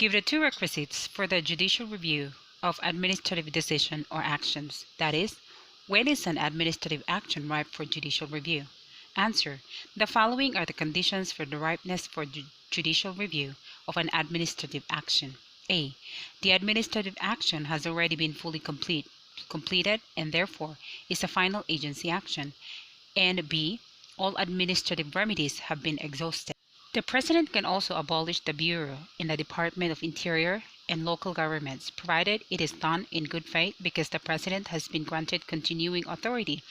Give the two requisites for the judicial review of administrative decision or actions. That is, when is an administrative action ripe for judicial review? Answer. The following are the conditions for the ripeness for judicial review of an administrative action. A. The administrative action has already been fully completed and therefore is a final agency action. And B. All administrative remedies have been exhausted. The President can also abolish the Bureau in the Department of Interior and local governments, provided it is done in good faith because the President has been granted continuing authority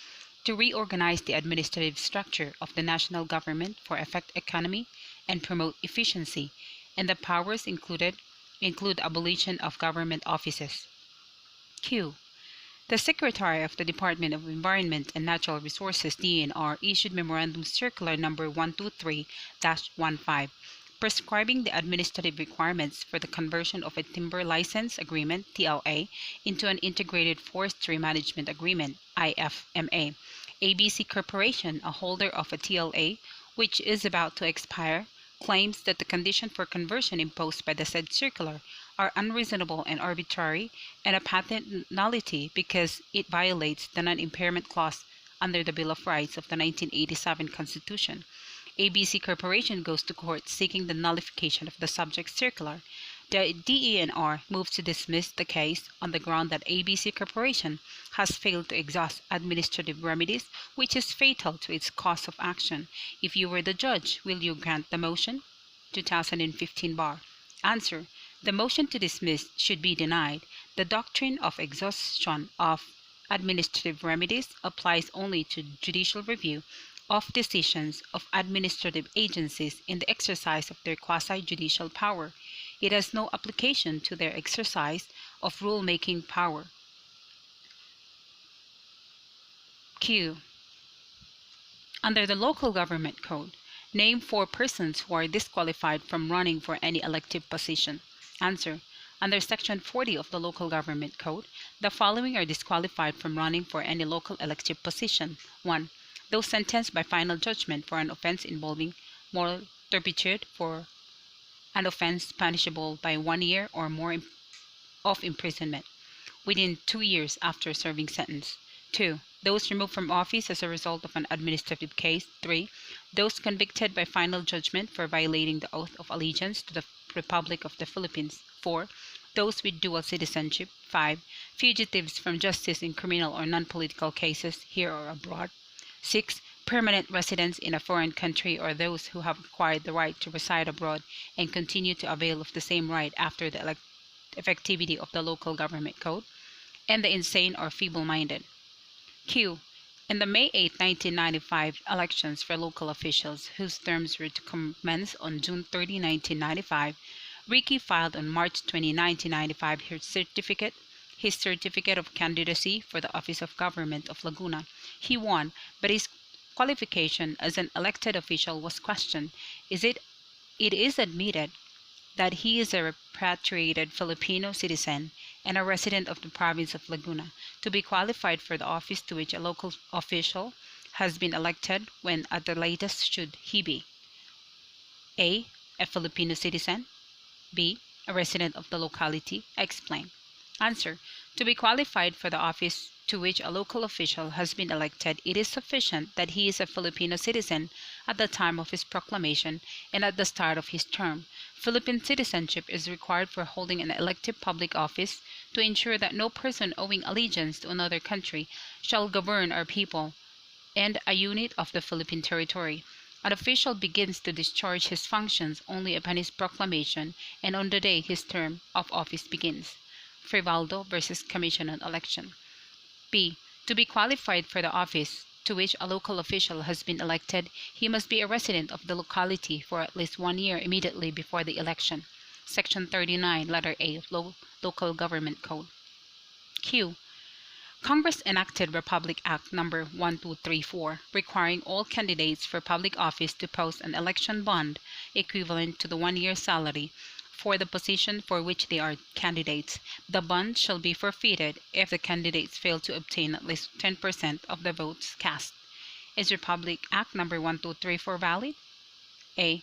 to reorganize the administrative structure of the national government for effect economy and promote efficiency, and the powers include abolition of government offices. Q. The Secretary of the Department of Environment and Natural Resources DNR issued Memorandum Circular Number 123-15 prescribing the administrative requirements for the conversion of a Timber License Agreement TLA into an Integrated Forestry Management Agreement IFMA. ABC Corporation, a holder of a TLA which is about to expire, claims that the condition for conversion imposed by the said circular are unreasonable and arbitrary and a patent nullity because it violates the non-impairment clause under the Bill of Rights of the 1987 Constitution. ABC Corporation goes to court seeking the nullification of the subject circular. The DENR moves to dismiss the case on the ground that ABC Corporation has failed to exhaust administrative remedies, which is fatal to its cause of action. If you were the judge, will you grant the motion? 2015 bar. Answer. The motion to dismiss should be denied. The doctrine of exhaustion of administrative remedies applies only to judicial review of decisions of administrative agencies in the exercise of their quasi-judicial power. It has no application to their exercise of rule-making power. Q. Under the Local Government Code, name 4 persons who are disqualified from running for any elective position. Answer. Under Section 40 of the Local Government Code, the following are disqualified from running for any local elective position. 1. Those sentenced by final judgment for an offense involving moral turpitude, for an offense punishable by 1 year or more of imprisonment within 2 years after serving sentence. 2. Those removed from office as a result of an administrative case. 3. Those convicted by final judgment for violating the oath of allegiance to the Republic of the Philippines. 4. Those with dual citizenship. 5. Fugitives from justice in criminal or non-political cases here or abroad. 6. Permanent residents in a foreign country or those who have acquired the right to reside abroad and continue to avail of the same right after the effectivity of the Local Government Code. And the insane or feeble-minded. Q. In the May 8, 1995 elections for local officials, whose terms were to commence on June 30, 1995, Ricky filed on March 20, 1995 his certificate of candidacy for the office of government of Laguna. He won, but his qualification as an elected official was questioned. It is admitted that he is a repatriated Filipino citizen and a resident of the province of Laguna to be qualified for the office to which a local official has been elected. When at the latest should he be? A. A Filipino citizen. B. A resident of the locality. Explain. Answer. To be qualified for the office to which a local official has been elected, it is sufficient that he is a Filipino citizen at the time of his proclamation and at the start of his term. Philippine citizenship is required for holding an elective public office to ensure that no person owing allegiance to another country shall govern our people and a unit of the Philippine territory. An official begins to discharge his functions only upon his proclamation and on the day his term of office begins. Frivaldo versus Commission on Election. B. To be qualified for the office to which a local official has been elected, he must be a resident of the locality for at least 1 year immediately before the election. Section 39, letter A of Local Government Code. Q. Congress enacted Republic Act No. 1234, requiring all candidates for public office to post an election bond equivalent to the 1-year salary for the position for which they are candidates. The bond shall be forfeited if the candidates fail to obtain at least 10% of the votes cast. Is Republic Act No. 1234 valid? A.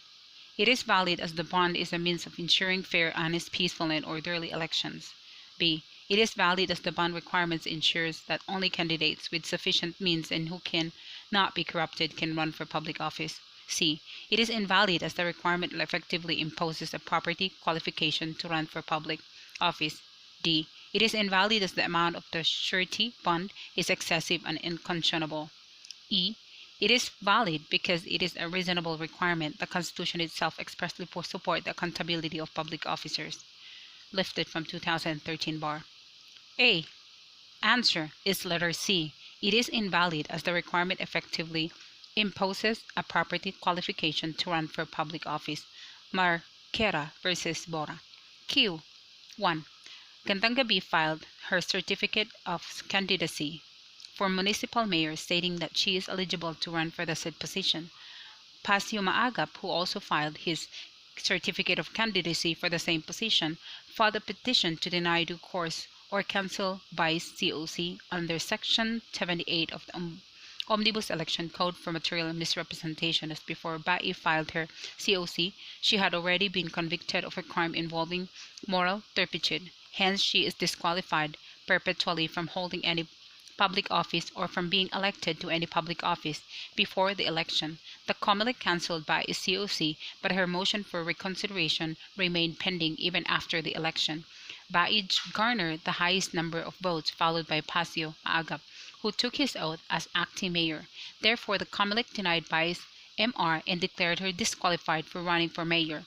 It is valid as the bond is a means of ensuring fair, honest, peaceful, and orderly elections. B. It is valid as the bond requirements ensures that only candidates with sufficient means and who can not be corrupted can run for public office. C. It is invalid as the requirement effectively imposes a property qualification to run for public office. D. It is invalid as the amount of the surety bond is excessive and unconscionable. E. It is valid because it is a reasonable requirement. The Constitution itself expressly supports the accountability of public officers. Lifted from 2013 bar. A. Answer is letter C. It is invalid as the requirement effectively imposes a property qualification to run for public office. Marquera versus Bora. Q. 1. Gandang Gabi filed her certificate of candidacy for municipal mayor stating that she is eligible to run for the said position. Pasio Maagap, who also filed his certificate of candidacy for the same position, filed a petition to deny due course or cancel by COC under Section 78 of the Omnibus Election Code for material misrepresentation. As before Bai filed her COC, she had already been convicted of a crime involving moral turpitude. Hence, she is disqualified perpetually from holding any public office or from being elected to any public office before the election. The COMELEC cancelled Bai's COC, but her motion for reconsideration remained pending even after the election. Bai garnered the highest number of votes, followed by Pasio Maagap, who took his oath as acting mayor. Therefore, the COMELEC denied Bai's MR and declared her disqualified for running for mayor.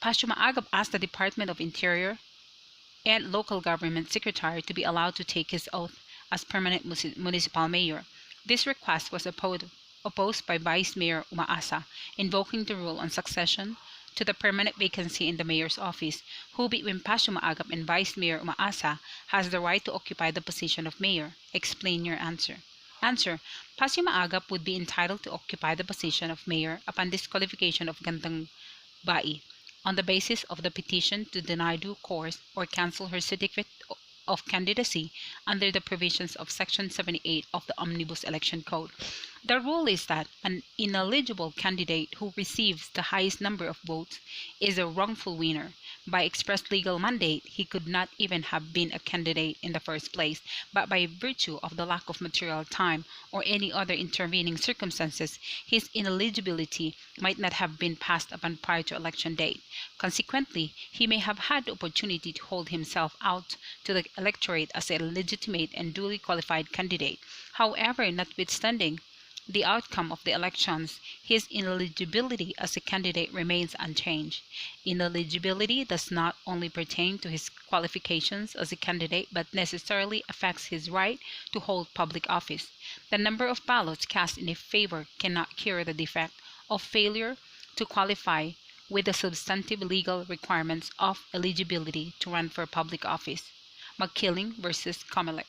Pasio Maagap asked the Department of Interior and local government secretary to be allowed to take his oath as permanent municipal mayor. This request was opposed by Vice Mayor Umaasa, invoking the rule on succession to the permanent vacancy in the mayor's office, who between Pasio Maagap and Vice Mayor Umaasa has the right to occupy the position of mayor. Explain your answer. Answer. Pasio Maagap would be entitled to occupy the position of mayor upon disqualification of Gandang Bai, on the basis of the petition to deny due course or cancel her certificate of candidacy under the provisions of Section 78 of the Omnibus Election Code. The rule is that an ineligible candidate who receives the highest number of votes is a wrongful winner. By express legal mandate, he could not even have been a candidate in the first place, but by virtue of the lack of material time or any other intervening circumstances, his ineligibility might not have been passed upon prior to election date. Consequently, he may have had the opportunity to hold himself out to the electorate as a legitimate and duly qualified candidate. However, notwithstanding the outcome of the elections, his ineligibility as a candidate remains unchanged. Ineligibility does not only pertain to his qualifications as a candidate, but necessarily affects his right to hold public office. The number of ballots cast in his favor cannot cure the defect of failure to qualify with the substantive legal requirements of eligibility to run for public office. Magkiling versus COMELEC.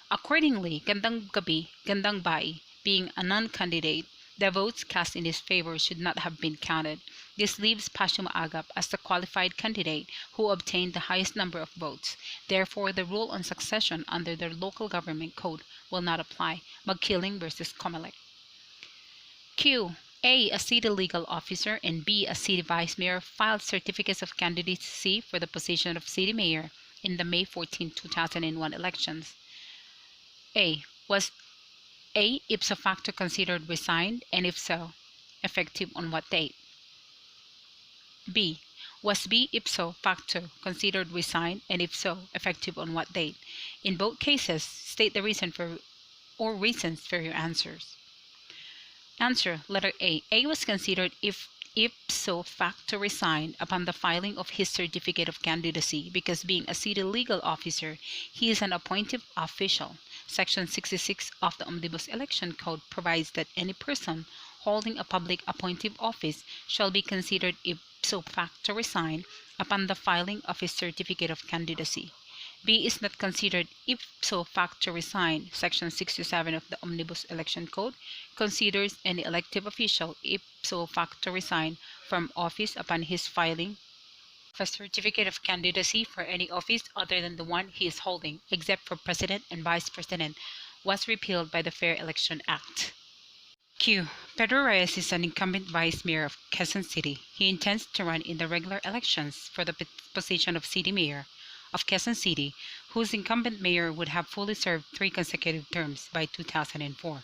Accordingly, Gandang Gabi, Gandang Bai, being a non-candidate, the votes cast in his favor should not have been counted. This leaves Pasio Maagap as the qualified candidate who obtained the highest number of votes. Therefore, the rule on succession under the local government code will not apply. Magkiling versus COMELEC. Q. A city legal officer, and B, a city vice mayor, filed certificates of candidacy for the position of city mayor in the May 14, 2001 elections. A. Was A ipso facto considered resigned, and if so, effective on what date? B. Was B ipso facto considered resigned, and if so, effective on what date? In both cases, state the reason for or reasons for your answers. Answer. Letter A. A was considered ipso facto resigned upon the filing of his certificate of candidacy because, being a city legal officer, he is an appointive official. Section 66 of the Omnibus Election Code provides that any person holding a public appointive office shall be considered ipso facto resigned upon the filing of his certificate of candidacy. B is not considered ipso facto resigned. Section 67 of the Omnibus Election Code considers any elective official ipso facto resigned from office upon his filing of a certificate of candidacy for any office other than the one he is holding, except for president and vice president, was repealed by the Fair Election Act. Q. Pedro Reyes is an incumbent vice mayor of Quezon City. He intends to run in the regular elections for the position of city mayor of Quezon City, whose incumbent mayor would have fully served 3 consecutive terms by 2004.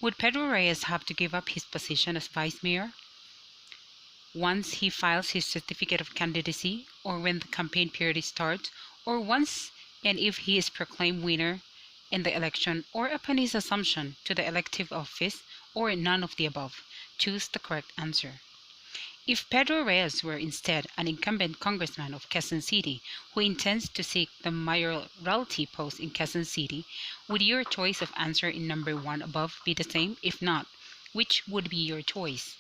Would Pedro Reyes have to give up his position as vice mayor once he files his certificate of candidacy, or when the campaign period starts, or once and if he is proclaimed winner in the election, or upon his assumption to the elective office, or none of the above? Choose the correct answer. If Pedro Reyes were instead an incumbent congressman of Quezon City who intends to seek the mayoralty post in Quezon City, would your choice of answer in number 1 above be the same? If not, which would be your choice?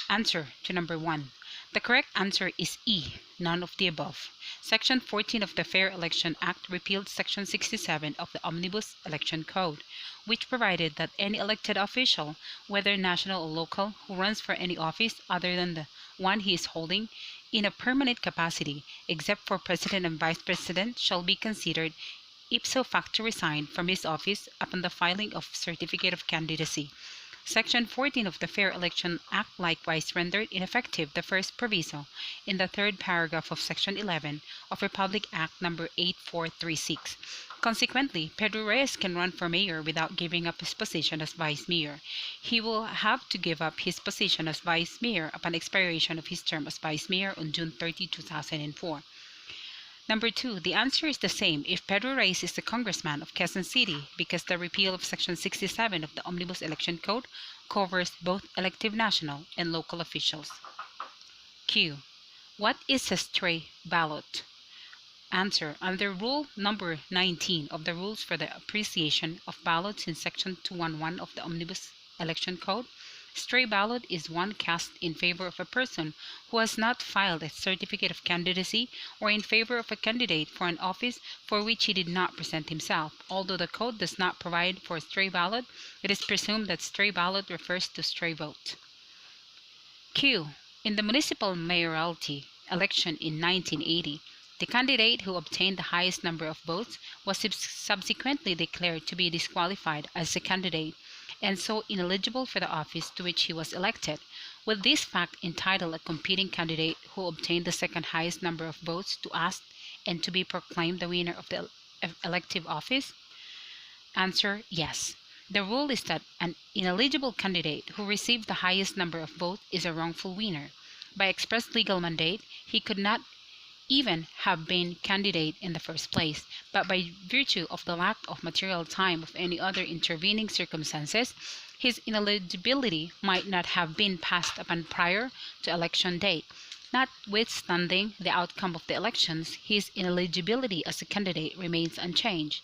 Answer to number 1. The correct answer is E, none of the above. Section 14 of the Fair Election Act repealed Section 67 of the Omnibus Election Code, which provided that any elected official, whether national or local, who runs for any office other than the one he is holding in a permanent capacity, except for President and Vice President, shall be considered ipso facto resigned from his office upon the filing of certificate of candidacy. Section 14 of the Fair Election Act likewise rendered ineffective the first proviso in the third paragraph of Section 11 of Republic Act No. 8436. Consequently, Pedro Reyes can run for mayor without giving up his position as vice mayor. He will have to give up his position as vice mayor upon expiration of his term as vice mayor on June 30, 2004. Number 2, the answer is the same if Pedro Reyes is the congressman of Quezon City, because the repeal of Section 67 of the Omnibus Election Code covers both elective national and local officials. Q. What is a stray ballot? Answer. Under Rule number 19 of the Rules for the Appreciation of Ballots in Section 211 of the Omnibus Election Code, stray ballot is one cast in favor of a person who has not filed a certificate of candidacy, or in favor of a candidate for an office for which he did not present himself. Although the code does not provide for a stray ballot, it is presumed that stray ballot refers to stray vote. Q. In the municipal mayoralty election in 1980, the candidate who obtained the highest number of votes was subsequently declared to be disqualified as a candidate, and so ineligible for the office to which he was elected. Would this fact entitle a competing candidate who obtained the second highest number of votes to ask and to be proclaimed the winner of the elective office? Answer, yes. The rule is that an ineligible candidate who received the highest number of votes is a wrongful winner. By express legal mandate, he could not even have been candidate in the first place, but by virtue of the lack of material time of any other intervening circumstances, his ineligibility might not have been passed upon prior to election date. Notwithstanding the outcome of the elections, his ineligibility as a candidate remains unchanged.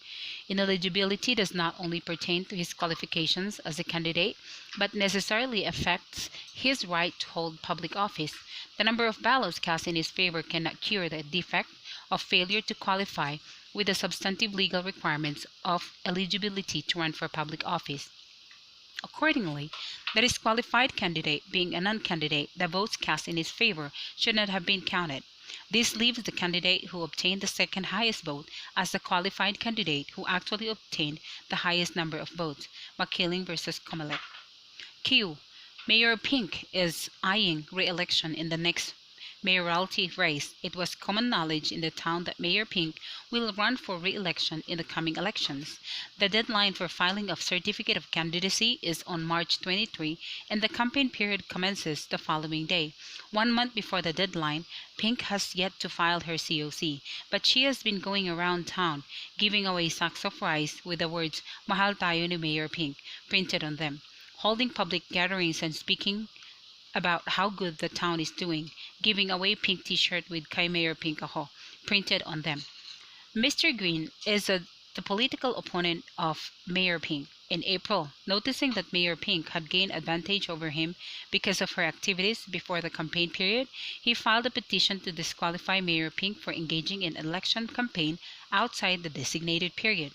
Ineligibility does not only pertain to his qualifications as a candidate, but necessarily affects his right to hold public office. The number of ballots cast in his favor cannot cure the defect of failure to qualify with the substantive legal requirements of eligibility to run for public office. Accordingly, the disqualified candidate being a non-candidate, the votes cast in his favor should not have been counted. This leaves the candidate who obtained the second highest vote as the qualified candidate who actually obtained the highest number of votes. McKilling versus Comelec. Q. Mayor Pink is eyeing re-election in the next mayoralty race. It was common knowledge in the town that Mayor Pink will run for re-election in the coming elections. The deadline for filing of certificate of candidacy is on March 23, and the campaign period commences the following day. 1 month before the deadline, Pink has yet to file her COC, but she has been going around town giving away sacks of rice with the words "Mahal tayo ni Mayor Pink" printed on them, holding public gatherings and speaking about how good the town is doing, giving away pink t-shirt with "Kay Mayor Pink Ako" printed on them. Mr. Green is the political opponent of Mayor Pink. In April, noticing that Mayor Pink had gained advantage over him because of her activities before the campaign period, he filed a petition to disqualify Mayor Pink for engaging in an election campaign outside the designated period.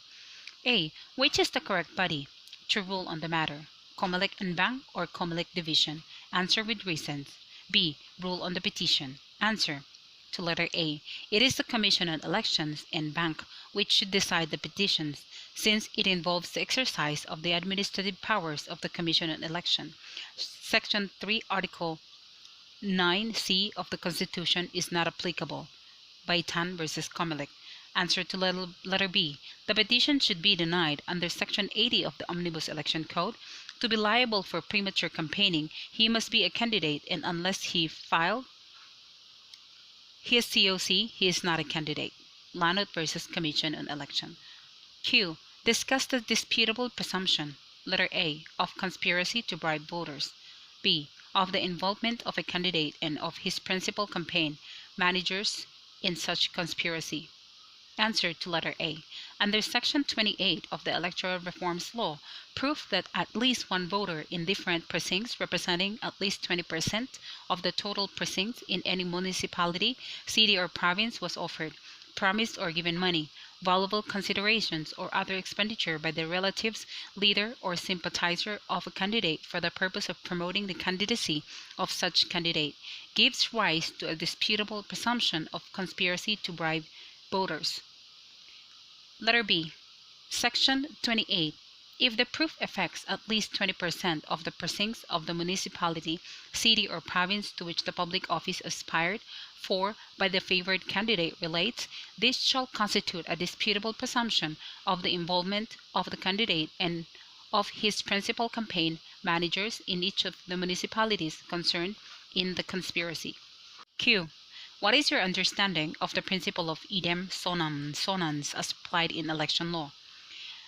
A. Which is the correct body to rule on the matter? Comelec and Bank or Comelec Division? Answer with reasons. B. Rule on the petition. Answer. To letter A. It is the Commission on Elections and Bank which should decide the petitions. since it involves the exercise of the administrative powers of the Commission on Election. Section 3, Article 9C of the Constitution is not applicable. Baitan versus Comelec. Answer to letter B. The petition should be denied under Section 80 of the Omnibus Election Code. To be liable for premature campaigning, he must be a candidate, and unless he filed his COC, he is not a candidate. Lanot versus Commission on Election. Q. Discuss the disputable presumption, letter A, of conspiracy to bribe voters. B. Of the involvement of a candidate and of his principal campaign managers in such conspiracy. Answer to letter A. Under Section 28 of the Electoral Reforms Law, proof that at least one voter in different precincts representing at least 20% of the total precincts in any municipality, city, or province was offered, promised, or given money, valuable considerations, or other expenditure by the relatives, leader, or sympathizer of a candidate for the purpose of promoting the candidacy of such candidate, gives rise to a disputable presumption of conspiracy to bribe voters. Letter B. Section 28. If the proof affects at least 20% of the precincts of the municipality, city, or province to which the public office aspired for by the favored candidate relates, this shall constitute a disputable presumption of the involvement of the candidate and of his principal campaign managers in each of the municipalities concerned in the conspiracy. Q. What is your understanding of the principle of idem sonans as applied in election law?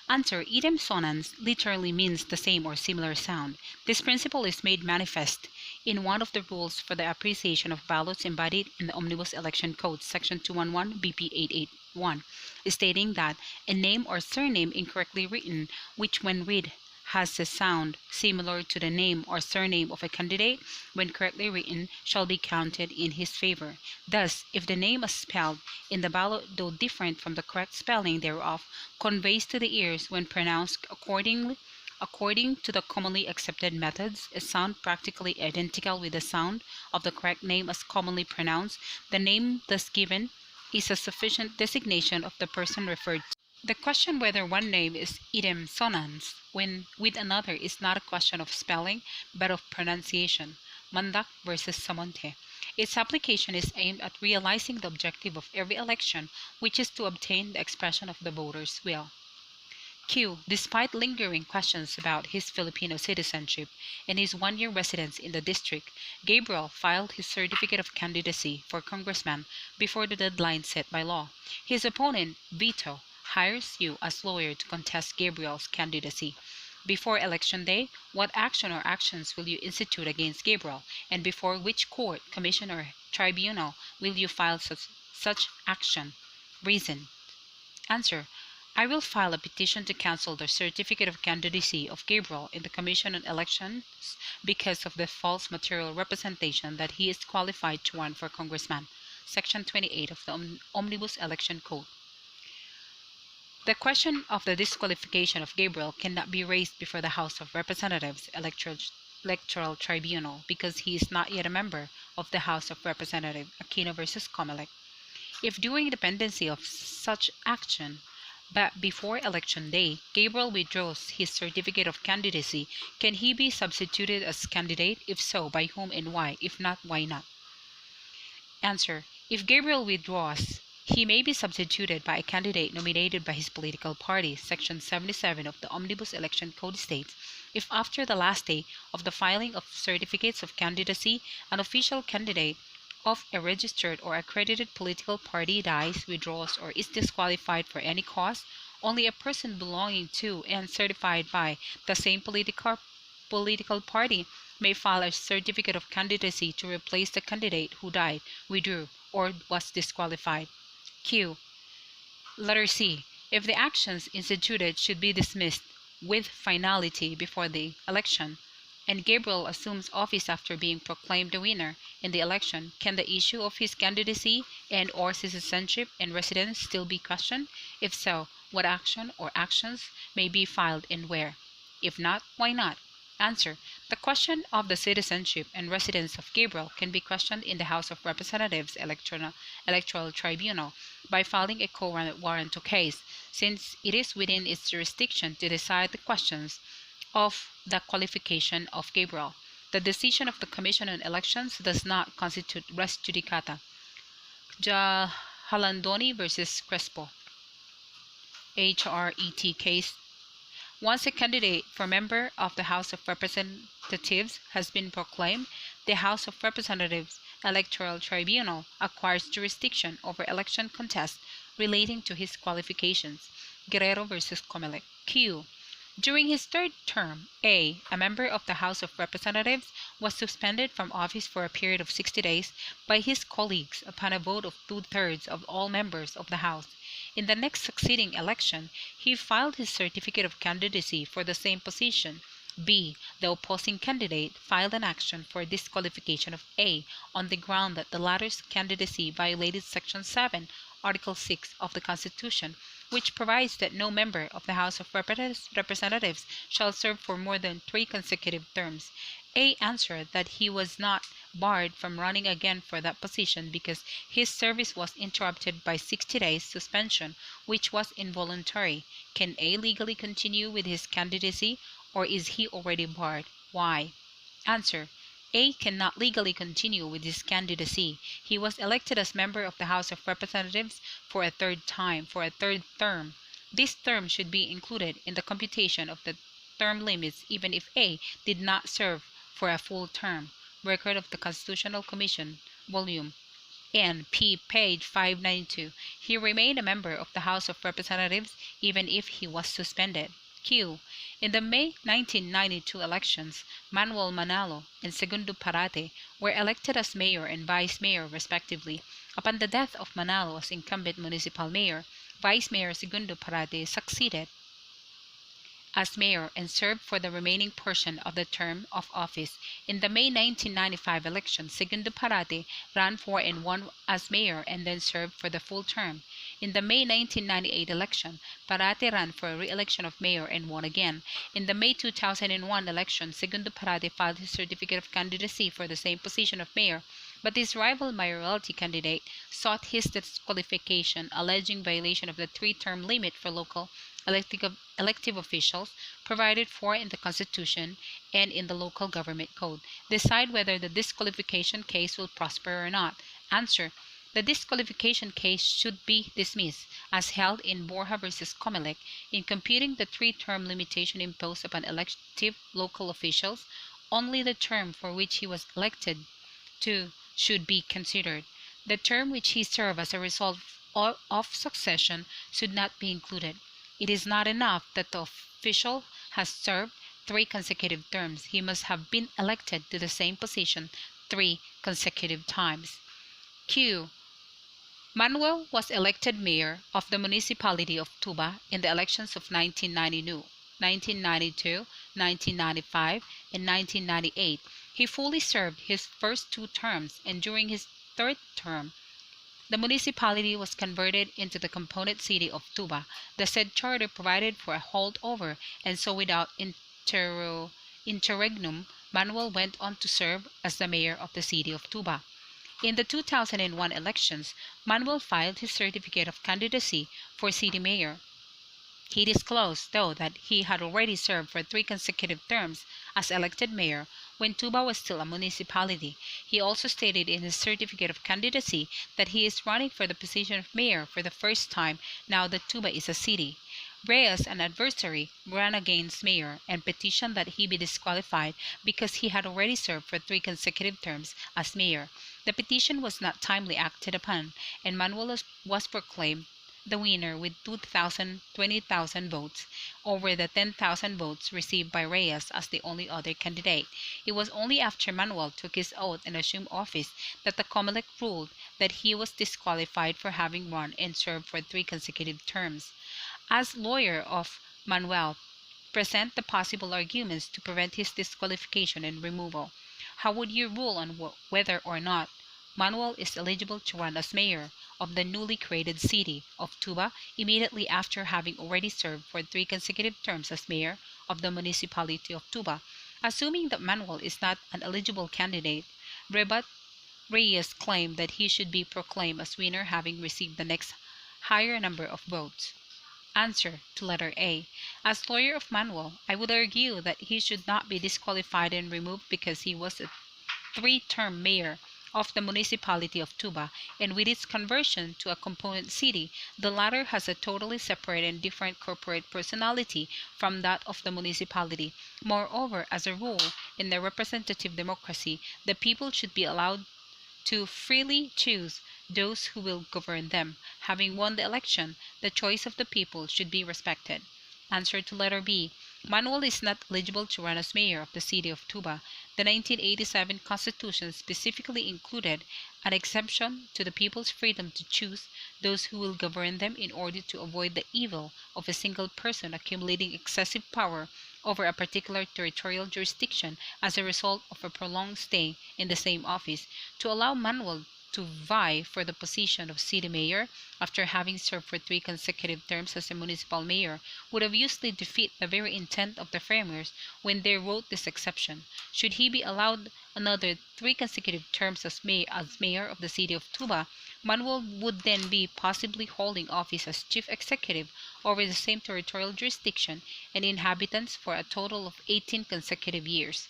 Answer. Idem sonans literally means the same or similar sound. This principle is made manifest in one of the rules for the appreciation of ballots embodied in the Omnibus Election Code, Section 211 BP 881, stating that a name or surname incorrectly written, which when read has a sound similar to the name or surname of a candidate, when correctly written, shall be counted in his favor. Thus, if the name as spelled in the ballot, though different from the correct spelling thereof, conveys to the ears, when pronounced according to the commonly accepted methods, a sound practically identical with the sound of the correct name as commonly pronounced, the name thus given is a sufficient designation of the person referred to. The question whether one name is idem sonans when with another is not a question of spelling, but of pronunciation. Mandak versus Samonte. Its application is aimed at realizing the objective of every election, which is to obtain the expression of the voter's will. Q. Despite lingering questions about his Filipino citizenship and his one-year residence in the district, Gabriel filed his certificate of candidacy for congressman before the deadline set by law. His opponent, Vito, hires you as lawyer to contest Gabriel's candidacy. Before election day, what action or actions will you institute against Gabriel, and before which court, commission, or tribunal will you file such action? Reason. Answer. I will file a petition to cancel the certificate of candidacy of Gabriel in the Commission on Elections because of the false material representation that he is qualified to run for congressman. Section 28 of the Omnibus Election Code. The question of the disqualification of Gabriel cannot be raised before the House of Representatives Electoral Tribunal because he is not yet a member of the House of Representatives. Aquino versus Comelec. If during the pendency of such action, but before election day, Gabriel withdraws his certificate of candidacy, can he be substituted as candidate? If so, by whom and why? If not, why not? Answer. If Gabriel withdraws, he may be substituted by a candidate nominated by his political party. Section 77 of the Omnibus Election Code states, if after the last day of the filing of certificates of candidacy, an official candidate of a registered or accredited political party dies, withdraws, or is disqualified for any cause, only a person belonging to and certified by the same political party may file a certificate of candidacy to replace the candidate who died, withdrew, or was disqualified. Q. Letter C. If the actions instituted should be dismissed with finality before the election, and Gabriel assumes office after being proclaimed the winner in the election, can the issue of his candidacy and or citizenship and residence still be questioned? If so, what action or actions may be filed and where? If not, why not? Answer. The question of the citizenship and residence of Gabriel can be questioned in the House of Representatives Electoral Tribunal by filing a co-warranto case, since it is within its jurisdiction to decide the questions of the qualification of Gabriel. The decision of the Commission on Elections does not constitute res judicata. Jahalandoni versus Crespo, HRET case. Once a candidate for member of the House of Representatives has been proclaimed, the House of Representatives Electoral Tribunal acquires jurisdiction over election contests relating to his qualifications. Guerrero versus Comelec. Q. During his third term, A member of the House of Representatives, was suspended from office for a period of 60 days by his colleagues upon a vote of 2/3 of all members of the House. In the next succeeding election, he filed his certificate of candidacy for the same position. B. The opposing candidate filed an action for disqualification of A on the ground that the latter's candidacy violated Section 7, Article 6 of the Constitution, which provides that no member of the House of Representatives shall serve for more than 3 consecutive terms. A answered that he was not barred from running again for that position because his service was interrupted by 60 days suspension, which was involuntary. Can A legally continue with his candidacy, or is he already barred? Why? Answer. A cannot legally continue with his candidacy. He was elected as member of the House of Representatives for a third term. This term should be included in the computation of the term limits even if A did not serve for a full term. Record of the Constitutional Commission, Volume N, P, page 592. He remained a member of the House of Representatives even if he was suspended. Q. In the May 1992 elections, Manuel Manalo and Segundo Parate were elected as mayor and vice mayor respectively. Upon the death of Manalo as incumbent municipal mayor, Vice Mayor Segundo Parate succeeded as mayor and served for the remaining portion of the term of office. In the May 1995 election, Segundo Parate ran for and won as mayor and then served for the full term. In the May 1998 election, Parate ran for a re-election of mayor and won again. In the May 2001 election, Segundo Parate filed his certificate of candidacy for the same position of mayor, but his rival mayoralty candidate sought his disqualification, alleging violation of the 3-term limit for local elective officials provided for in the Constitution and in the Local Government Code. Decide whether the disqualification case will prosper or not. Answer. The disqualification case should be dismissed, as held in Borja versus Comelec. In computing the 3-term limitation imposed upon elective local officials, only the term for which he was elected to should be considered. The term which he served as a result of succession should not be included. It is not enough that the official has served 3 consecutive terms. He must have been elected to the same position 3 consecutive times. Q. Manuel was elected mayor of the municipality of Tuba in the elections of 1992, 1995, and 1998. He fully served his first 2 terms, and during his 3rd term, the municipality was converted into the component city of Tuba. The said charter provided for a holdover, and so without interregnum, Manuel went on to serve as the mayor of the city of Tuba. In the 2001 elections, Manuel filed his certificate of candidacy for city mayor. He disclosed, though, that he had already served for 3 consecutive terms as elected mayor when Tuba was still a municipality. He also stated in his certificate of candidacy that he is running for the position of mayor for the first time now that Tuba is a city. Reyes, an adversary, ran against mayor and petitioned that he be disqualified because he had already served for 3 consecutive terms as mayor. The petition was not timely acted upon, and Manuel was proclaimed the winner with 20,000 votes over the 10,000 votes received by Reyes as the only other candidate. It was only after Manuel took his oath and assumed office that the Comelec ruled that he was disqualified for having run and served for 3 consecutive terms. As lawyer of Manuel, present the possible arguments to prevent his disqualification and removal. How would you rule on whether or not Manuel is eligible to run as mayor of the newly created city of Tuba immediately after having already served for 3 consecutive terms as mayor of the municipality of Tuba? Assuming that Manuel is not an eligible candidate, rebut Reyes' claim that he should be proclaimed as winner having received the next higher number of votes. Answer to letter A. As lawyer of Manuel, I would argue that he should not be disqualified and removed because he was a three-term mayor of the municipality of Tuba, and with its conversion to a component city, the latter has a totally separate and different corporate personality from that of the municipality. Moreover, as a rule, in the representative democracy, the people should be allowed to freely choose those who will govern them. Having won the election, the choice of the people should be respected. Answer to letter B. Manuel is not eligible to run as mayor of the city of Tuba. The 1987 Constitution specifically included an exemption to the people's freedom to choose those who will govern them in order to avoid the evil of a single person accumulating excessive power over a particular territorial jurisdiction as a result of a prolonged stay in the same office. To allow Manuel to vie for the position of city mayor after having served for 3 consecutive terms as a municipal mayor would obviously defeat the very intent of the framers when they wrote this exception. Should he be allowed another 3 consecutive terms as mayor of the city of Tuba, Manuel would then be possibly holding office as chief executive over the same territorial jurisdiction and inhabitants for a total of 18 consecutive years.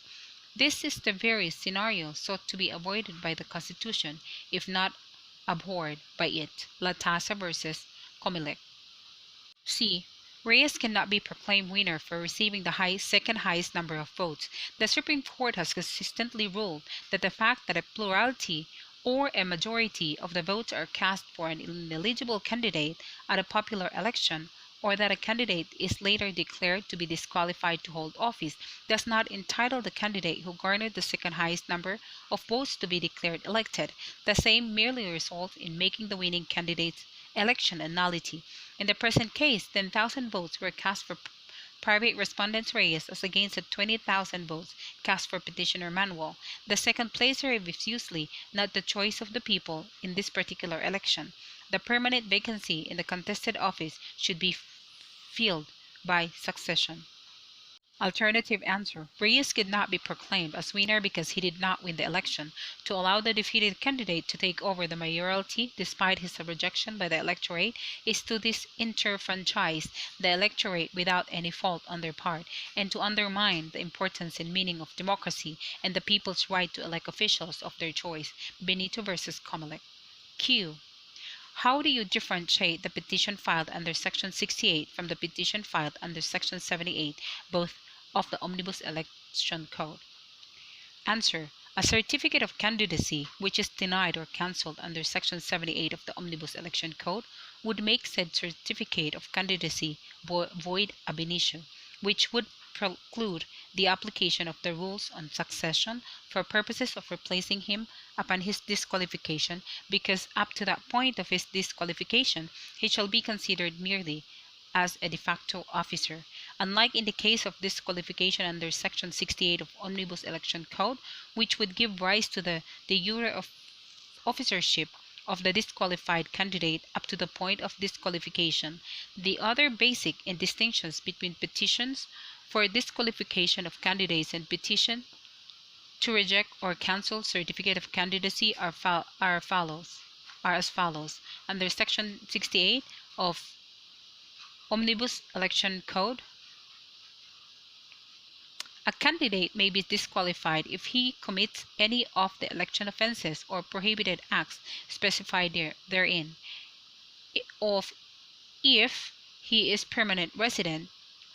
This is the very scenario sought to be avoided by the Constitution, if not abhorred by it. Latasa versus Comelec. C. Reyes cannot be proclaimed winner for receiving the second highest number of votes. The Supreme Court has consistently ruled that the fact that a plurality or a majority of the votes are cast for an ineligible candidate at a popular election, or that a candidate is later declared to be disqualified to hold office, does not entitle the candidate who garnered the second highest number of votes to be declared elected. The same merely results in making the winning candidate's election a nullity. In the present case, 10,000 votes were cast for private respondent Reyes as against the 20,000 votes cast for petitioner Manuel. The second placer is usually not the choice of the people in this particular election. The permanent vacancy in the contested office should be filled by succession. Alternative answer. Reyes could not be proclaimed as winner because he did not win the election. To allow the defeated candidate to take over the mayoralty despite his rejection by the electorate is to disenfranchise the electorate without any fault on their part, and to undermine the importance and meaning of democracy and the people's right to elect officials of their choice. Benito versus Comelec. Q. How do you differentiate the petition filed under Section 68 from the petition filed under Section 78, both of the Omnibus Election Code? Answer. A certificate of candidacy, which is denied or cancelled under Section 78 of the Omnibus Election Code, would make said certificate of candidacy void ab initio, which would preclude the application of the rules on succession for purposes of replacing him upon his disqualification, because up to that point of his disqualification he shall be considered merely as a de facto officer. Unlike in the case of disqualification under Section 68 of Omnibus Election Code, which would give rise to the de jure of officership of the disqualified candidate up to the point of disqualification. The other basic distinctions between petitions for disqualification of candidates and petition to reject or cancel certificate of candidacy are as follows. Under Section 68 of Omnibus Election Code, a candidate may be disqualified if he commits any of the election offenses or prohibited acts specified therein, if he is permanent resident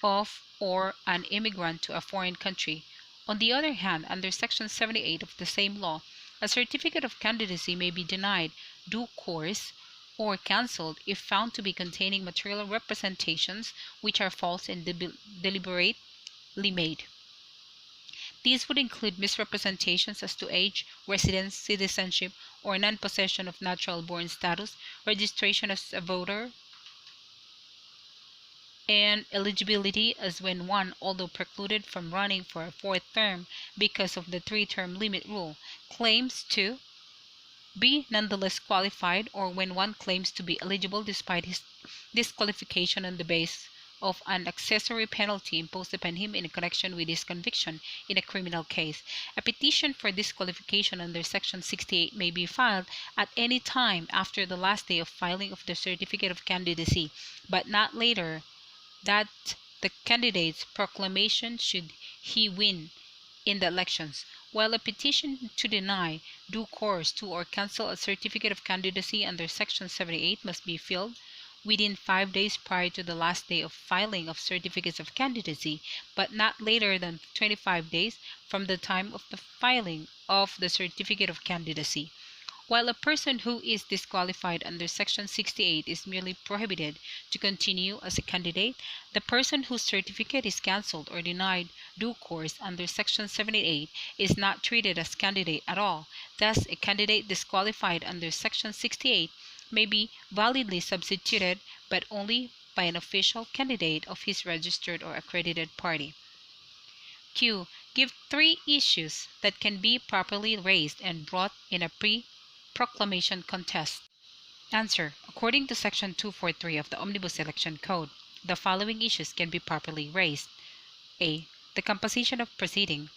of or an immigrant to a foreign country. On the other hand, under Section 78 of the same law, a certificate of candidacy may be denied due course or cancelled if found to be containing material representations which are false and deliberately made. These would include misrepresentations as to age, residence, citizenship, or non-possession of natural-born status, registration as a voter, and eligibility as when one, although precluded from running for a fourth term because of the three-term limit rule, claims to be nonetheless qualified, or when one claims to be eligible despite his disqualification on the basis of an accessory penalty imposed upon him in connection with his conviction in a criminal case. A petition for disqualification under Section 68 may be filed at any time after the last day of filing of the certificate of candidacy, but not later that the candidate's proclamation should he win in the elections, while a petition to deny due course to or cancel a certificate of candidacy under Section 78 must be filed within 5 days prior to the last day of filing of certificates of candidacy, but not later than 25 days from the time of the filing of the certificate of candidacy. While a person who is disqualified under Section 68 is merely prohibited to continue as a candidate, the person whose certificate is cancelled or denied due course under Section 78 is not treated as candidate at all. Thus, a candidate disqualified under Section 68 may be validly substituted, but only by an official candidate of his registered or accredited party. Q. Give 3 issues that can be properly raised and brought in a proclamation contest. Answer. According to Section 243 of the Omnibus Election Code, the following issues can be properly raised. A. The composition of proceedings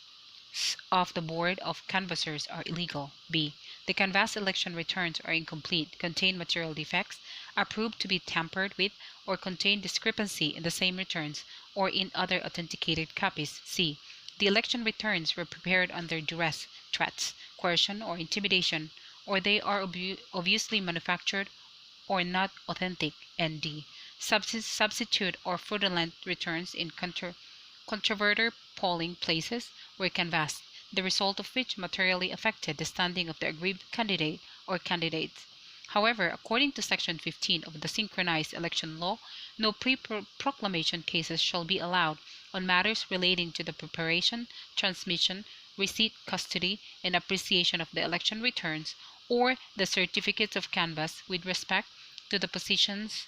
of the Board of Canvassers are illegal. B. The canvassed election returns are incomplete, contain material defects, are proved to be tampered with, or contain discrepancy in the same returns or in other authenticated copies. C. The election returns were prepared under duress, threats, coercion, or intimidation, or they are obviously manufactured or not authentic. And D. Substitute or fraudulent returns in controverted polling places were canvassed, the result of which materially affected the standing of the aggrieved candidate or candidates. However, according to Section 15 of the Synchronized Election Law, no pre-proclamation cases shall be allowed on matters relating to the preparation, transmission, receipt, custody, and appreciation of the election returns or the certificates of canvass with respect to the positions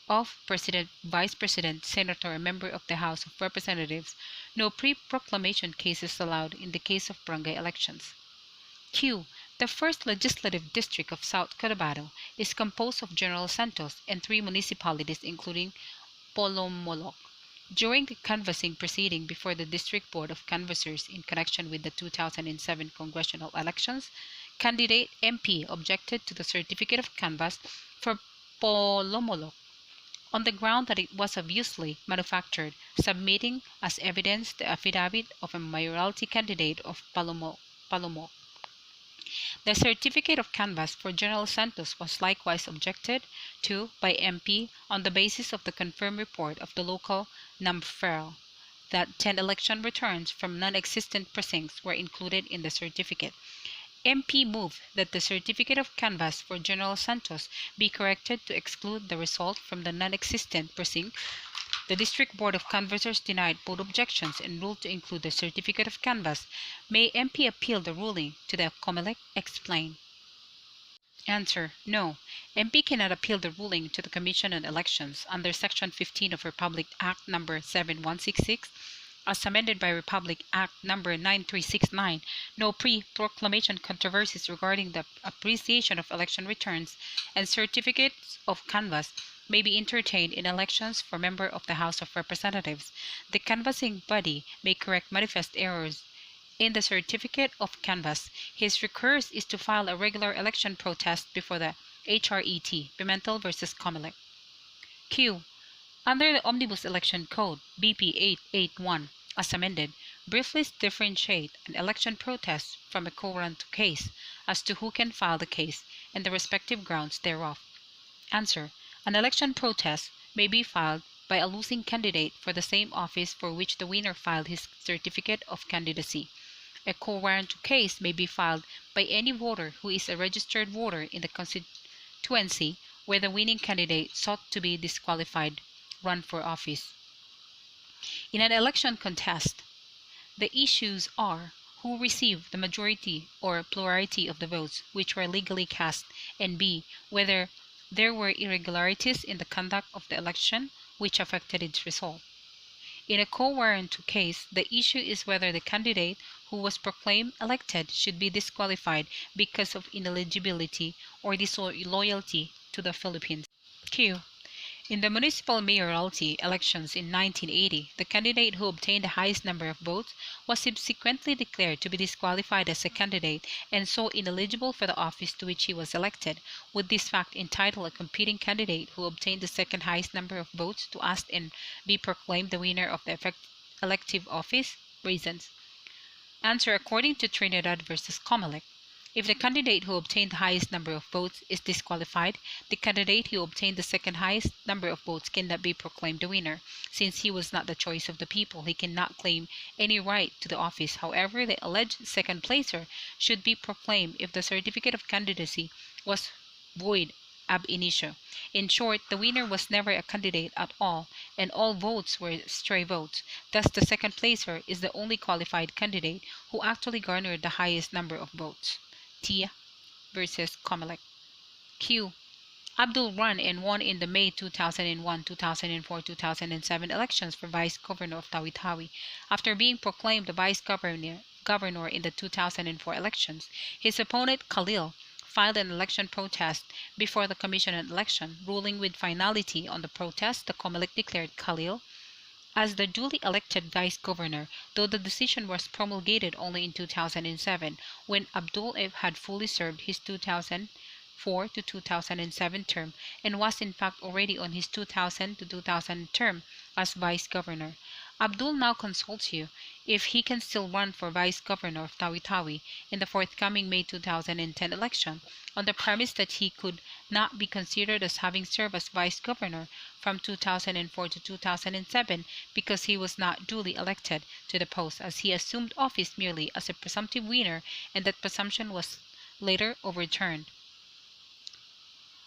of President, Vice President, Senator, and Member of the House of Representatives. No pre-proclamation cases allowed in the case of barangay elections. Q. The 1st Legislative District of South Cotabato is composed of General Santos and 3 municipalities including Polomolok. During the canvassing proceeding before the District Board of Canvassers in connection with the 2007 congressional elections, candidate MP objected to the certificate of canvass for Polomolok on the ground that it was obviously manufactured, submitting as evidence the affidavit of a mayoralty candidate of Palomok. The certificate of canvass for General Santos was likewise objected to by MP on the basis of the confirmed report of the local NAMFERL that 10 election returns from non-existent precincts were included in the certificate. MP moved that the certificate of canvass for General Santos be corrected to exclude the result from the non-existent precinct. The District Board of Canvassers denied both objections and ruled to include the certificate of canvass. May MP appeal the ruling to the COMELEC? Explain. Answer. No. MP cannot appeal the ruling to the Commission on Elections under Section 15 of Republic Act No. 7166 as amended by Republic Act No. 9369. No pre-proclamation controversies regarding the appreciation of election returns and certificates of canvass may be entertained in elections for member of the House of Representatives. The canvassing body may correct manifest errors in the certificate of canvass. His recourse is to file a regular election protest before the HRET, Pimentel versus Comelec. Q. Under the Omnibus Election Code, BP 881, as amended, briefly differentiate an election protest from a co-warranto case as to who can file the case and the respective grounds thereof. Answer. An election protest may be filed by a losing candidate for the same office for which the winner filed his certificate of candidacy. A co-warranto case may be filed by any voter who is a registered voter in the constituency where the winning candidate sought to be disqualified run for office. In an election contest, the issues are who received the majority or plurality of the votes which were legally cast, and B. whether there were irregularities in the conduct of the election which affected its result. In a co-warranto case, the issue is whether the candidate who was proclaimed elected should be disqualified because of ineligibility or disloyalty to the Philippines. Q. In the municipal mayoralty elections in 1980, the candidate who obtained the highest number of votes was subsequently declared to be disqualified as a candidate and so ineligible for the office to which he was elected, with this fact entitle a competing candidate who obtained the second highest number of votes to ask and be proclaimed the winner of the elective office. Reasons. Answer according to Trinidad versus Comelec. If the candidate who obtained the highest number of votes is disqualified, the candidate who obtained the second highest number of votes cannot be proclaimed the winner. Since he was not the choice of the people, he cannot claim any right to the office. However, the alleged second placer should be proclaimed if the certificate of candidacy was void ab initio. In short, the winner was never a candidate at all, and all votes were stray votes. Thus, the second placer is the only qualified candidate who actually garnered the highest number of votes. Tia versus Comelec. Q. Abdul ran and won in the May 2001, 2004, 2007 elections for Vice Governor of Tawi-Tawi. After being proclaimed the Vice Governor in the 2004 elections, his opponent Khalil filed an election protest before the Commission on Election. Ruling with finality on the protest, the Comelec declared Khalil as the duly elected vice governor, though the decision was promulgated only in 2007, when Abdul had fully served his 2004 to 2007 term and was in fact already on his 2000 to 2000 term as vice governor. Abdul now consults you if he can still run for vice governor of Tawi-Tawi in the forthcoming May 2010 election, on the premise that he could not be considered as having served as vice governor from 2004 to 2007 because he was not duly elected to the post, as he assumed office merely as a presumptive winner, and that presumption was later overturned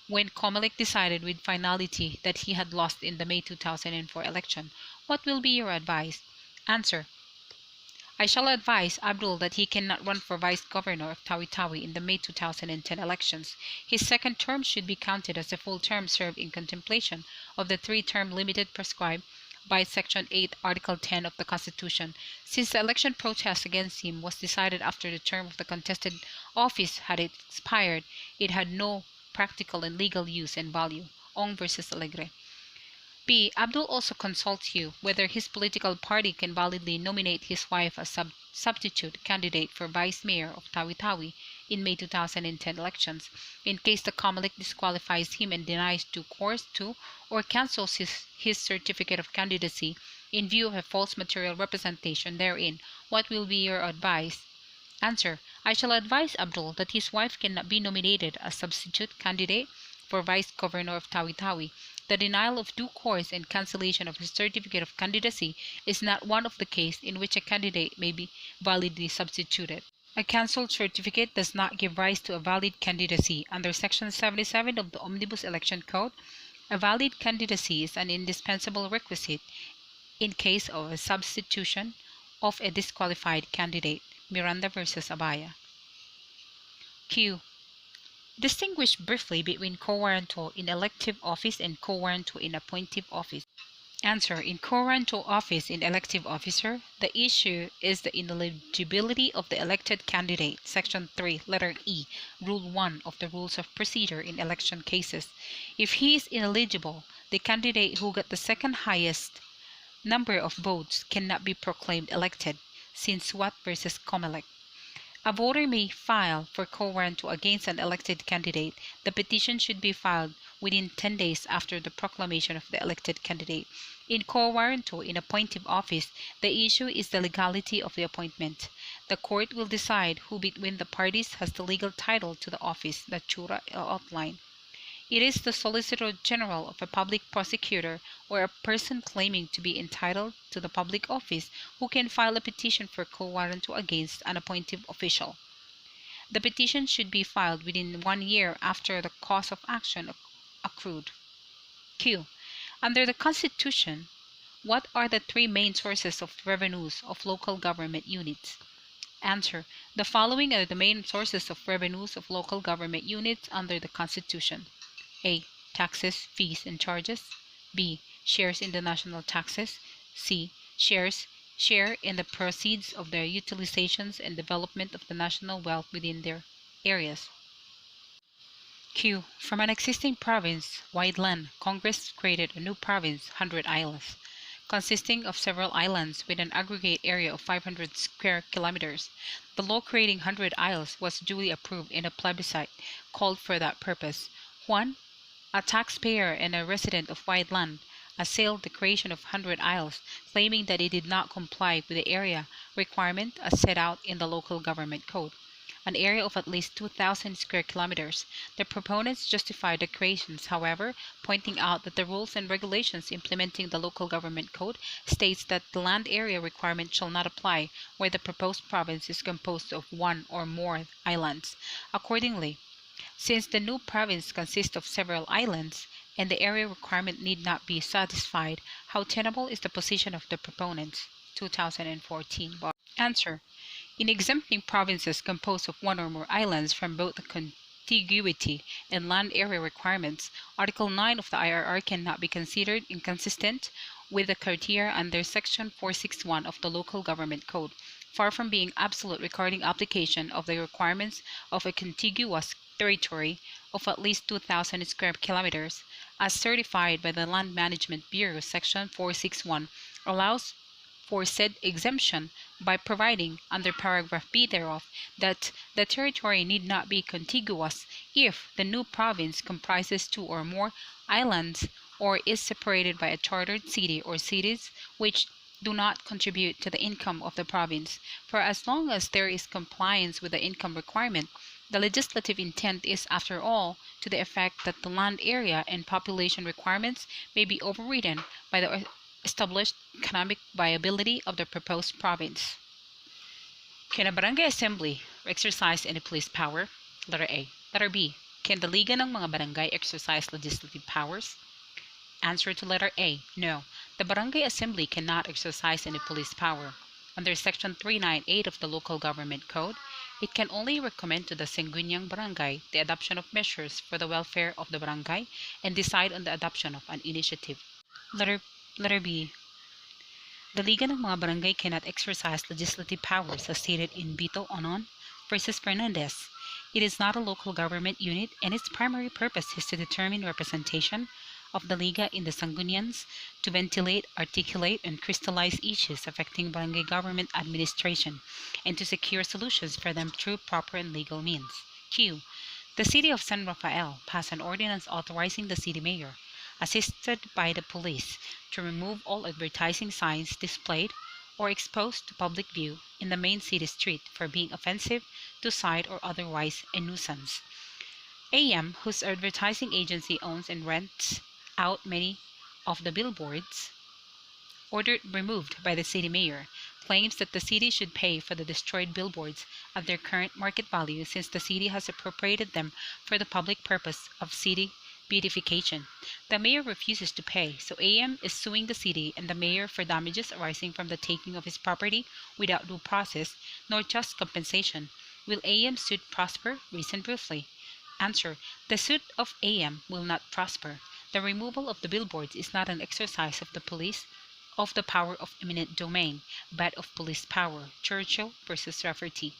when Comelec decided with finality that he had lost in the May 2004 election. What will be your advice? Answer. I shall advise Abdul that he cannot run for vice governor of Tawi-Tawi in the May 2010 elections. His second term should be counted as a full term served in contemplation of the three-term limit prescribed by Section 8, Article 10 of the Constitution. Since the election protest against him was decided after the term of the contested office had expired, it had no practical and legal use and value. Ong versus Alegre. B. Abdul also consults you whether his political party can validly nominate his wife as substitute candidate for vice mayor of Tawi-Tawi in May 2010 elections, in case the Comelec disqualifies him and denies due course to or cancels his certificate of candidacy in view of a false material representation therein. What will be your advice? Answer. I shall advise Abdul that his wife cannot be nominated as substitute candidate for vice governor of Tawi-Tawi. The denial of due course and cancellation of his certificate of candidacy is not one of the cases in which a candidate may be validly substituted. A cancelled certificate does not give rise to a valid candidacy. Under Section 77 of the Omnibus Election Code, a valid candidacy is an indispensable requisite in case of a substitution of a disqualified candidate. Miranda versus Abaya. Q. Distinguish briefly between co-warrantor in elective office and co-warrantor in appointive office. Answer. In co-warrantor office in elective officer, the issue is the ineligibility of the elected candidate. Section 3, letter E, Rule 1 of the Rules of Procedure in Election Cases. If he is ineligible, the candidate who got the second highest number of votes cannot be proclaimed elected. Since Swat versus Comelec. A voter may file for co-warrantor against an elected candidate. The petition should be filed within 10 days after the proclamation of the elected candidate. In co-warrantor in appointive office, the issue is the legality of the appointment. The court will decide who between the parties has the legal title to the office that Chura outlined. It is the Solicitor General of a public prosecutor or a person claiming to be entitled to the public office who can file a petition for co-warrantor against an appointive official. The petition should be filed within 1 year after the cause of action accrued. Q. Under the Constitution, what are the three main sources of revenues of local government units? Answer. The following are the main sources of revenues of local government units under the Constitution. A. Taxes, fees, and charges. B. Shares in the national taxes. C. Share in the proceeds of their utilizations and development of the national wealth within their areas. Q. From an existing province, wide land, Congress created a new province, 100 Isles, consisting of several islands with an aggregate area of 500 square kilometers. The law creating 100 Isles was duly approved in a plebiscite called for that purpose. 1. A taxpayer and a resident of wide land assailed the creation of 100 Isles, claiming that it did not comply with the area requirement as set out in the local government code, an area of at least 2,000 square kilometers. The proponents justified the creations, however, pointing out that the rules and regulations implementing the local government code states that the land area requirement shall not apply where the proposed province is composed of one or more islands. Accordingly, since the new province consists of several islands and the area requirement need not be satisfied, how tenable is the position of the proponents? 2014. Answer. In exempting provinces composed of one or more islands from both the contiguity and land area requirements, Article 9 of the IRR cannot be considered inconsistent with the criteria under Section 461 of the Local Government Code, far from being absolute regarding application of the requirements of a contiguous territory of at least 2,000 square kilometers, as certified by the Land Management Bureau. Section 461 allows for said exemption by providing, under paragraph B thereof, that the territory need not be contiguous if the new province comprises two or more islands or is separated by a chartered city or cities which do not contribute to the income of the province. For as long as there is compliance with the income requirement, the legislative intent is, after all, to the effect that the land area and population requirements may be overridden by the established economic viability of the proposed province. Can a barangay assembly exercise any police power? Letter A. Letter B. Can the Liga ng mga Barangay exercise legislative powers? Answer to letter A. No. The barangay assembly cannot exercise any police power. Under Section 398 of the Local Government Code, it can only recommend to the Sangguniang Barangay the adoption of measures for the welfare of the barangay and decide on the adoption of an initiative. Letter B. The Liga ng mga Barangay cannot exercise legislative powers as stated in Bito Onon versus Fernandez. It is not a local government unit, and its primary purpose is to determine representation of the Liga in the Sanggunians, to ventilate, articulate, and crystallize issues affecting barangay government administration, and to secure solutions for them through proper and legal means. Q. The City of San Rafael passed an ordinance authorizing the city mayor, assisted by the police, to remove all advertising signs displayed or exposed to public view in the main city street for being offensive to sight or otherwise a nuisance. AM, whose advertising agency owns and rents out many of the billboards ordered removed by the city mayor, claims that the city should pay for the destroyed billboards at their current market value since the city has appropriated them for the public purpose of city beautification. The mayor refuses to pay, so AM is suing the city and the mayor for damages arising from the taking of his property without due process nor just compensation. Will AM's suit prosper? Reason briefly. Answer. The suit of AM will not prosper. The removal of the billboards is not an exercise of the police of the power of eminent domain, but of police power. Churchill versus Rafferty.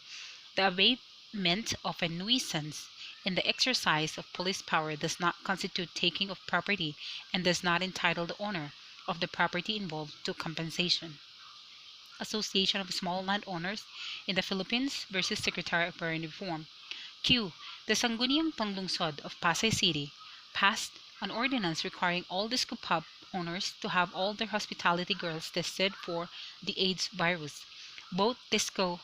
The abatement of a nuisance in the exercise of police power does not constitute taking of property and does not entitle the owner of the property involved to compensation. Association of Small Landowners in the Philippines versus Secretary of Agrarian Reform. Q. The Sangguniang Panglungsod of Pasay City passed an ordinance requiring all disco pub owners to have all their hospitality girls tested for the AIDS virus. Both disco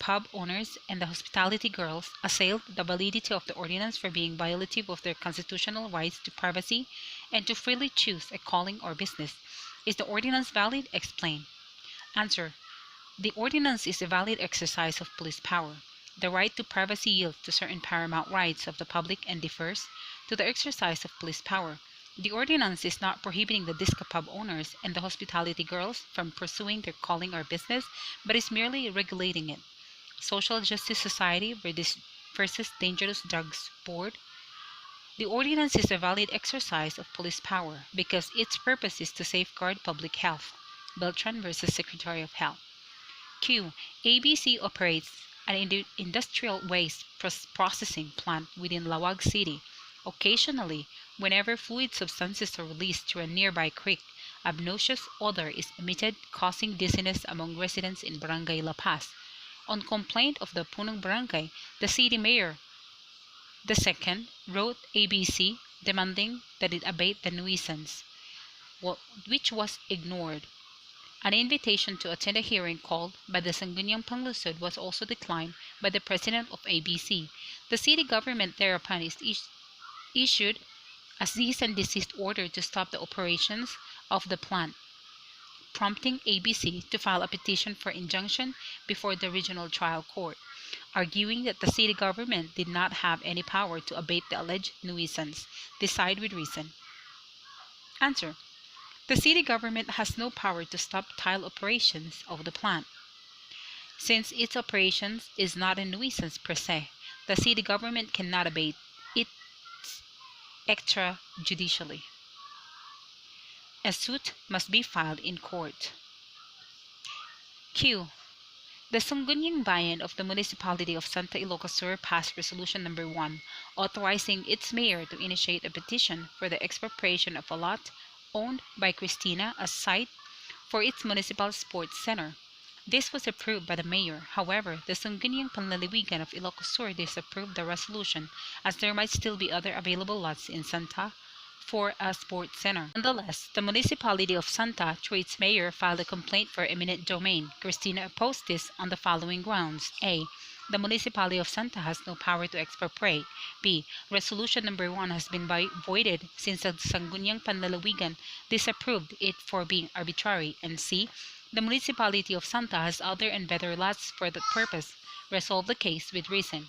pub owners and the hospitality girls assailed the validity of the ordinance for being violative of their constitutional rights to privacy and to freely choose a calling or business. Is the ordinance valid? Explain. Answer. The ordinance is a valid exercise of police power. The right to privacy yields to certain paramount rights of the public and differs to the exercise of police power. The ordinance is not prohibiting the disco pub owners and the hospitality girls from pursuing their calling or business, but is merely regulating it. Social Justice Society versus Dangerous Drugs Board. The ordinance is a valid exercise of police power because its purpose is to safeguard public health. Beltran versus Secretary of Health. Q. ABC operates an industrial waste processing plant within Lawag City. Occasionally, whenever fluid substances are released to a nearby creek, a obnoxious odor is emitted, causing dizziness among residents in Barangay La Paz. On complaint of the Punong Barangay, the city mayor II wrote ABC demanding that it abate the nuisance, which was ignored. An invitation to attend a hearing called by the Sangguniang Panlusod was also declined by the president of ABC. The city government thereupon issued a cease and desist order to stop the operations of the plant, prompting ABC to file a petition for injunction before the regional trial court, arguing that the city government did not have any power to abate the alleged nuisance. Decide with reason. Answer: the city government has no power to stop tile operations of the plant. Since its operations is not a nuisance per se, the city government cannot abate it extrajudicially. A suit must be filed in court. Q. The Sangguniang Bayan of the Municipality of Santa Ilocos Sur passed Resolution Number 1, authorizing its mayor to initiate a petition for the expropriation of a lot owned by Cristina as site for its municipal sports center. This was approved by the mayor. However, the Sangguniang Panlalawigan of Ilocos Sur disapproved the resolution, as there might still be other available lots in Santa for a sports center. Nonetheless, the municipality of Santa, through its mayor, filed a complaint for eminent domain. Cristina opposed this on the following grounds: A. The municipality of Santa has no power to expropriate. B. Resolution Number 1 has been voided since the Sangguniang Panlalawigan disapproved it for being arbitrary. And C. The municipality of Santa has other and better lots for that purpose. Resolve the case with reason.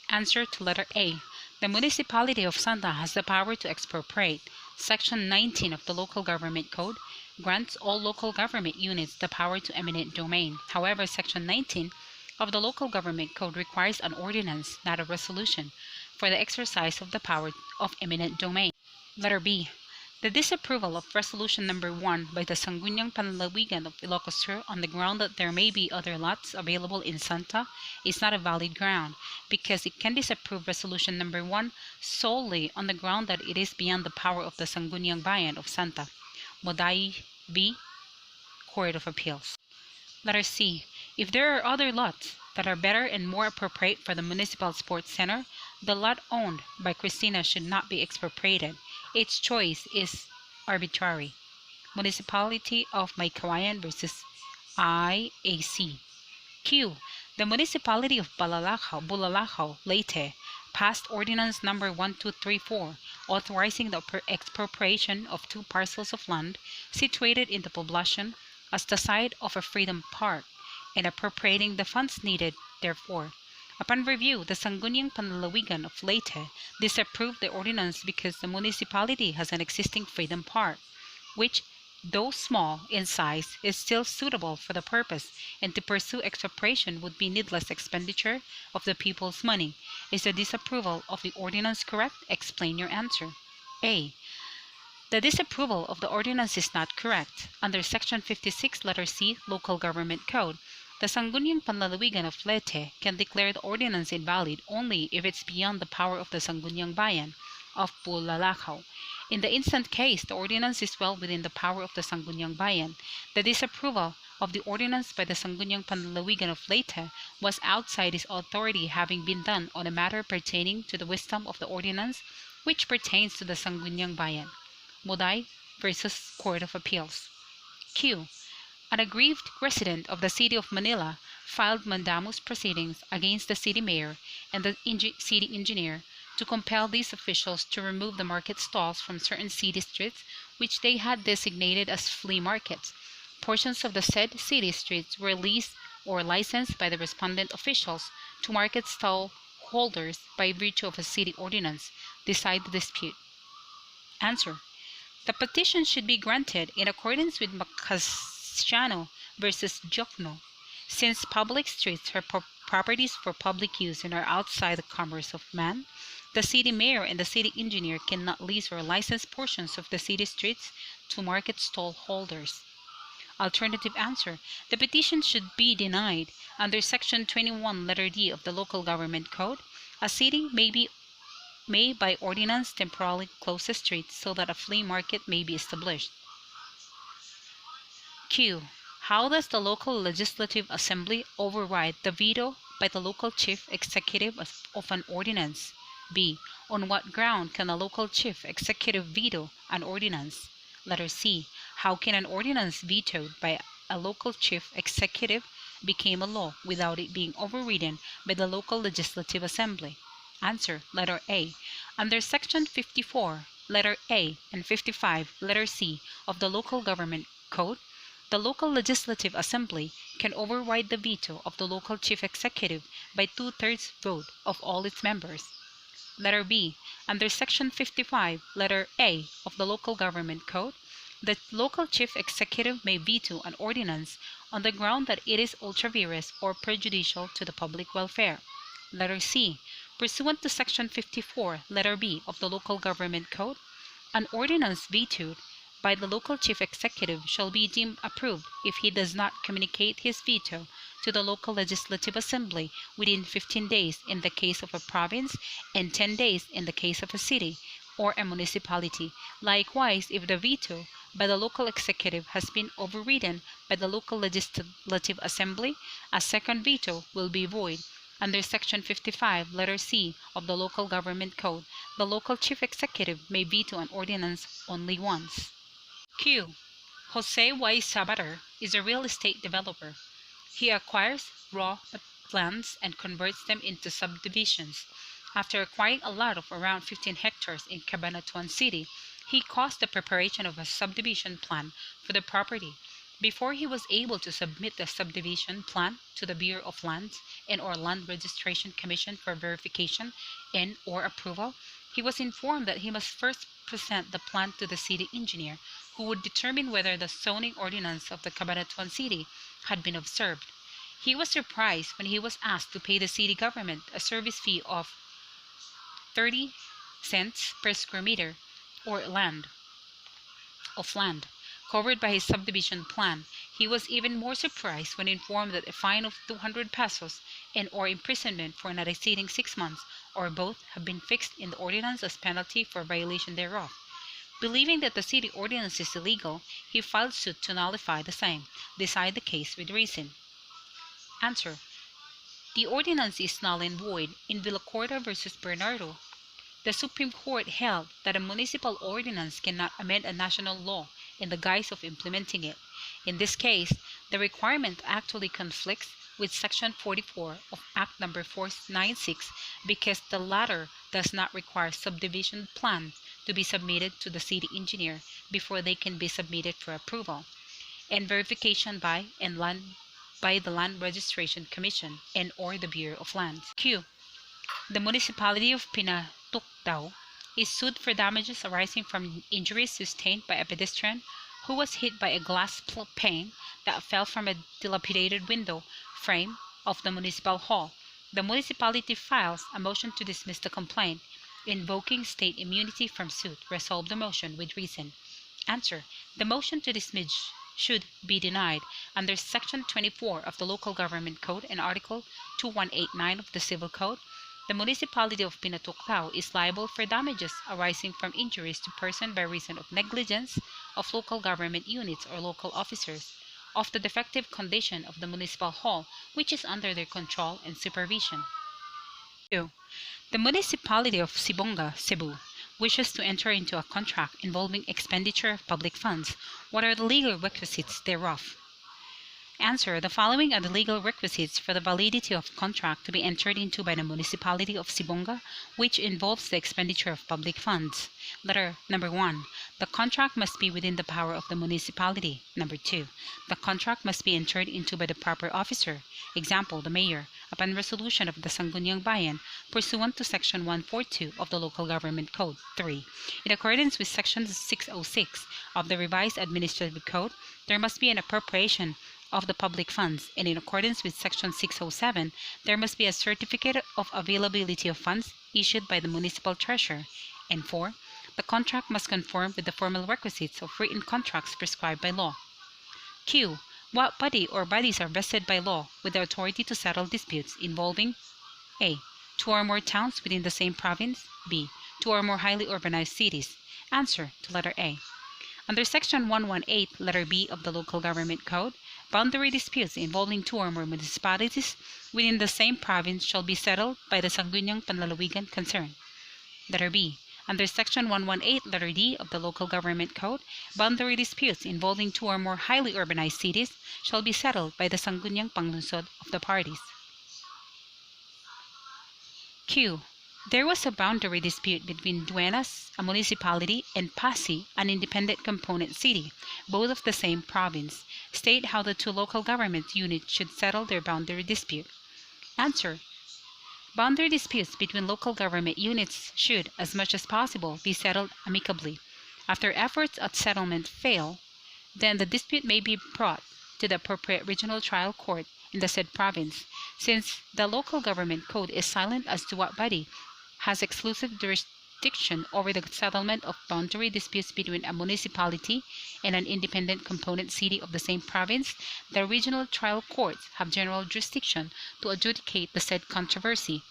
Answer to letter A. The municipality of Santa has the power to expropriate. Section 19 of the Local Government Code grants all local government units the power to eminent domain. However, Section 19 of the Local Government Code requires an ordinance, not a resolution, for the exercise of the power of eminent domain. Letter B. The disapproval of Resolution Number 1 by the Sangguniang Panlalawigan of Ilocos Sur on the ground that there may be other lots available in Santa is not a valid ground, because it can disapprove Resolution Number 1 solely on the ground that it is beyond the power of the Sangguniang Bayan of Santa. Moday v. Court of Appeals. Letter C. If there are other lots that are better and more appropriate for the municipal sports center, the lot owned by Cristina should not be expropriated. Its choice is arbitrary. Municipality of Maykawayan versus IAC. Q. The municipality of Bulalakaw, Leyte, passed Ordinance Number 1234, authorizing the expropriation of 2 parcels of land situated in the poblacion as the site of a freedom park, and appropriating the funds needed therefore. Upon review, the Sangguniang Panlalawigan of Leyte disapproved the ordinance because the municipality has an existing freedom park, which, though small in size, is still suitable for the purpose, and to pursue expropriation would be needless expenditure of the people's money. Is the disapproval of the ordinance correct? Explain your answer. A. The disapproval of the ordinance is not correct. Under Section 56, letter C, Local Government Code, the Sangguniang Panlalawigan of Leyte can declare the ordinance invalid only if it's beyond the power of the Sangguniang Bayan of Bulalakaw. In the instant case, the ordinance is well within the power of the Sangguniang Bayan. The disapproval of the ordinance by the Sangguniang Panlalawigan of Leyte was outside its authority, having been done on a matter pertaining to the wisdom of the ordinance, which pertains to the Sangguniang Bayan. Moday versus Court of Appeals. Q. An aggrieved resident of the city of Manila filed mandamus proceedings against the city mayor and the city engineer to compel these officials to remove the market stalls from certain city streets which they had designated as flea markets. Portions of the said city streets were leased or licensed by the respondent officials to market stall holders by virtue of a city ordinance. Decide the dispute. Answer. The petition should be granted in accordance with Macasiano versus Jokno, since public streets are properties for public use and are outside the commerce of man. The city mayor and the city engineer cannot lease or license portions of the city streets to market stall holders. Alternative answer. The petition should be denied. Under Section 21, letter D of the Local Government Code, a city may by ordinance temporarily close a street so that a flea market may be established. Q. How does the local legislative assembly override the veto by the local chief executive of an ordinance? B. On what ground can a local chief executive veto an ordinance? Letter C. How can an ordinance vetoed by a local chief executive become a law without it being overridden by the local legislative assembly? Answer. Letter A. Under Section 54, letter A, and 55, letter C of the Local Government Code, the local legislative assembly can override the veto of the local chief executive by 2/3 vote of all its members. Letter B. Under Section 55, letter A of the Local Government Code, the local chief executive may veto an ordinance on the ground that it is ultra vires or prejudicial to the public welfare. Letter C. Pursuant to Section 54, letter B of the Local Government Code, an ordinance vetoed by the local chief executive shall be deemed approved if he does not communicate his veto to the local legislative assembly within 15 days in the case of a province and 10 days in the case of a city or a municipality. Likewise, if the veto by the local executive has been overridden by the local legislative assembly, a second veto will be void. Under Section 55, letter C of the Local Government Code, the local chief executive may veto an ordinance only once. Q. Jose Y. Sabater is a real estate developer. He acquires raw lands and converts them into subdivisions. After acquiring a lot of around 15 hectares in Cabanatuan City, he caused the preparation of a subdivision plan for the property. Before he was able to submit the subdivision plan to the Bureau of Lands and/or Land Registration Commission for verification and/or approval, he was informed that he must first present the plan to the city engineer, who would determine whether the zoning ordinance of the Cabanatuan City had been observed. He was surprised when he was asked to pay the city government a service fee of 30 cents per square meter or land covered by his subdivision plan. He was even more surprised when informed that a fine of 200 pesos and/or imprisonment for not exceeding 6 months or both have been fixed in the ordinance as penalty for violation thereof. Believing that the city ordinance is illegal, he filed suit to nullify the same. Decide the case with reason. Answer. The ordinance is null and void. In Villacorta v. Bernardo, the Supreme Court held that a municipal ordinance cannot amend a national law in the guise of implementing it. In this case, the requirement actually conflicts with Section 44 of Act No. 496 because the latter does not require subdivision plans to be submitted to the city engineer before they can be submitted for approval, and verification by the Land Registration Commission and/or the Bureau of Lands. Q. The municipality of Pinatuctao is sued for damages arising from injuries sustained by a pedestrian who was hit by a glass pane that fell from a dilapidated window frame of the municipal hall. The municipality files a motion to dismiss the complaint, invoking state immunity from suit. Resolve the motion with reason. Answer. The motion to dismiss should be denied. Under Section 24 of the Local Government Code and Article 2189 of the Civil Code, the municipality of Pinatuctao is liable for damages arising from injuries to person by reason of negligence of local government units or local officers, of the defective condition of the municipal hall, which is under their control and supervision. 2. The municipality of Sibonga, Cebu, wishes to enter into a contract involving expenditure of public funds. What are the legal requisites thereof? Answer. The following are the legal requisites for the validity of contract to be entered into by the municipality of Sibonga, which involves the expenditure of public funds. Letter number 1. The contract must be within the power of the municipality. Number 2. The contract must be entered into by the proper officer, example, the mayor, upon resolution of the Sangguniang Bayan, pursuant to Section 142 of the Local Government Code. 3. In accordance with Section 606 of the Revised Administrative Code, there must be an appropriation of the public funds, and in accordance with Section 607, there must be a certificate of availability of funds issued by the municipal treasurer. And 4. The contract must conform with the formal requisites of written contracts prescribed by law. Q. What body or bodies are vested by law with the authority to settle disputes involving A. Two or more towns within the same province. B. Two or more highly urbanized cities. Answer to letter A. Under Section 118, letter B of the Local Government Code, boundary disputes involving two or more municipalities within the same province shall be settled by the Sangguniang Panlalawigan concerned. Letter B. Under Section 118, letter D of the Local Government Code, boundary disputes involving two or more highly urbanized cities shall be settled by the Sangguniang Panglungsod of the parties. Q. There was a boundary dispute between Duenas, a municipality, and Passi, an independent component city, both of the same province. State how the two local government units should settle their boundary dispute. Answer. Boundary disputes between local government units should, as much as possible, be settled amicably. After efforts at settlement fail, then the dispute may be brought to the appropriate regional trial court in the said province. Since the local government code is silent as to what body has exclusive jurisdiction over the settlement of boundary disputes between a municipality and an independent component city of the same province, the regional trial courts have general jurisdiction to adjudicate the said controversy.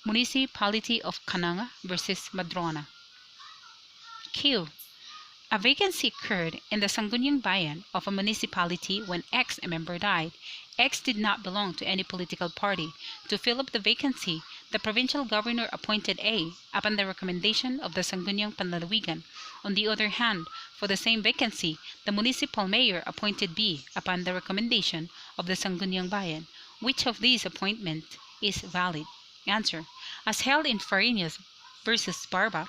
Municipality of Cananga versus Madrona. Q. A vacancy occurred in the Sangguniang Bayan of a municipality when X, a member, died. X did not belong to any political party. To fill up the vacancy, the provincial governor appointed A upon the recommendation of the Sangguniang Panlalawigan. On the other hand, for the same vacancy, the municipal mayor appointed B upon the recommendation of the Sangguniang Bayan. Which of these appointments is valid? Answer. As held in Farinas versus Barba,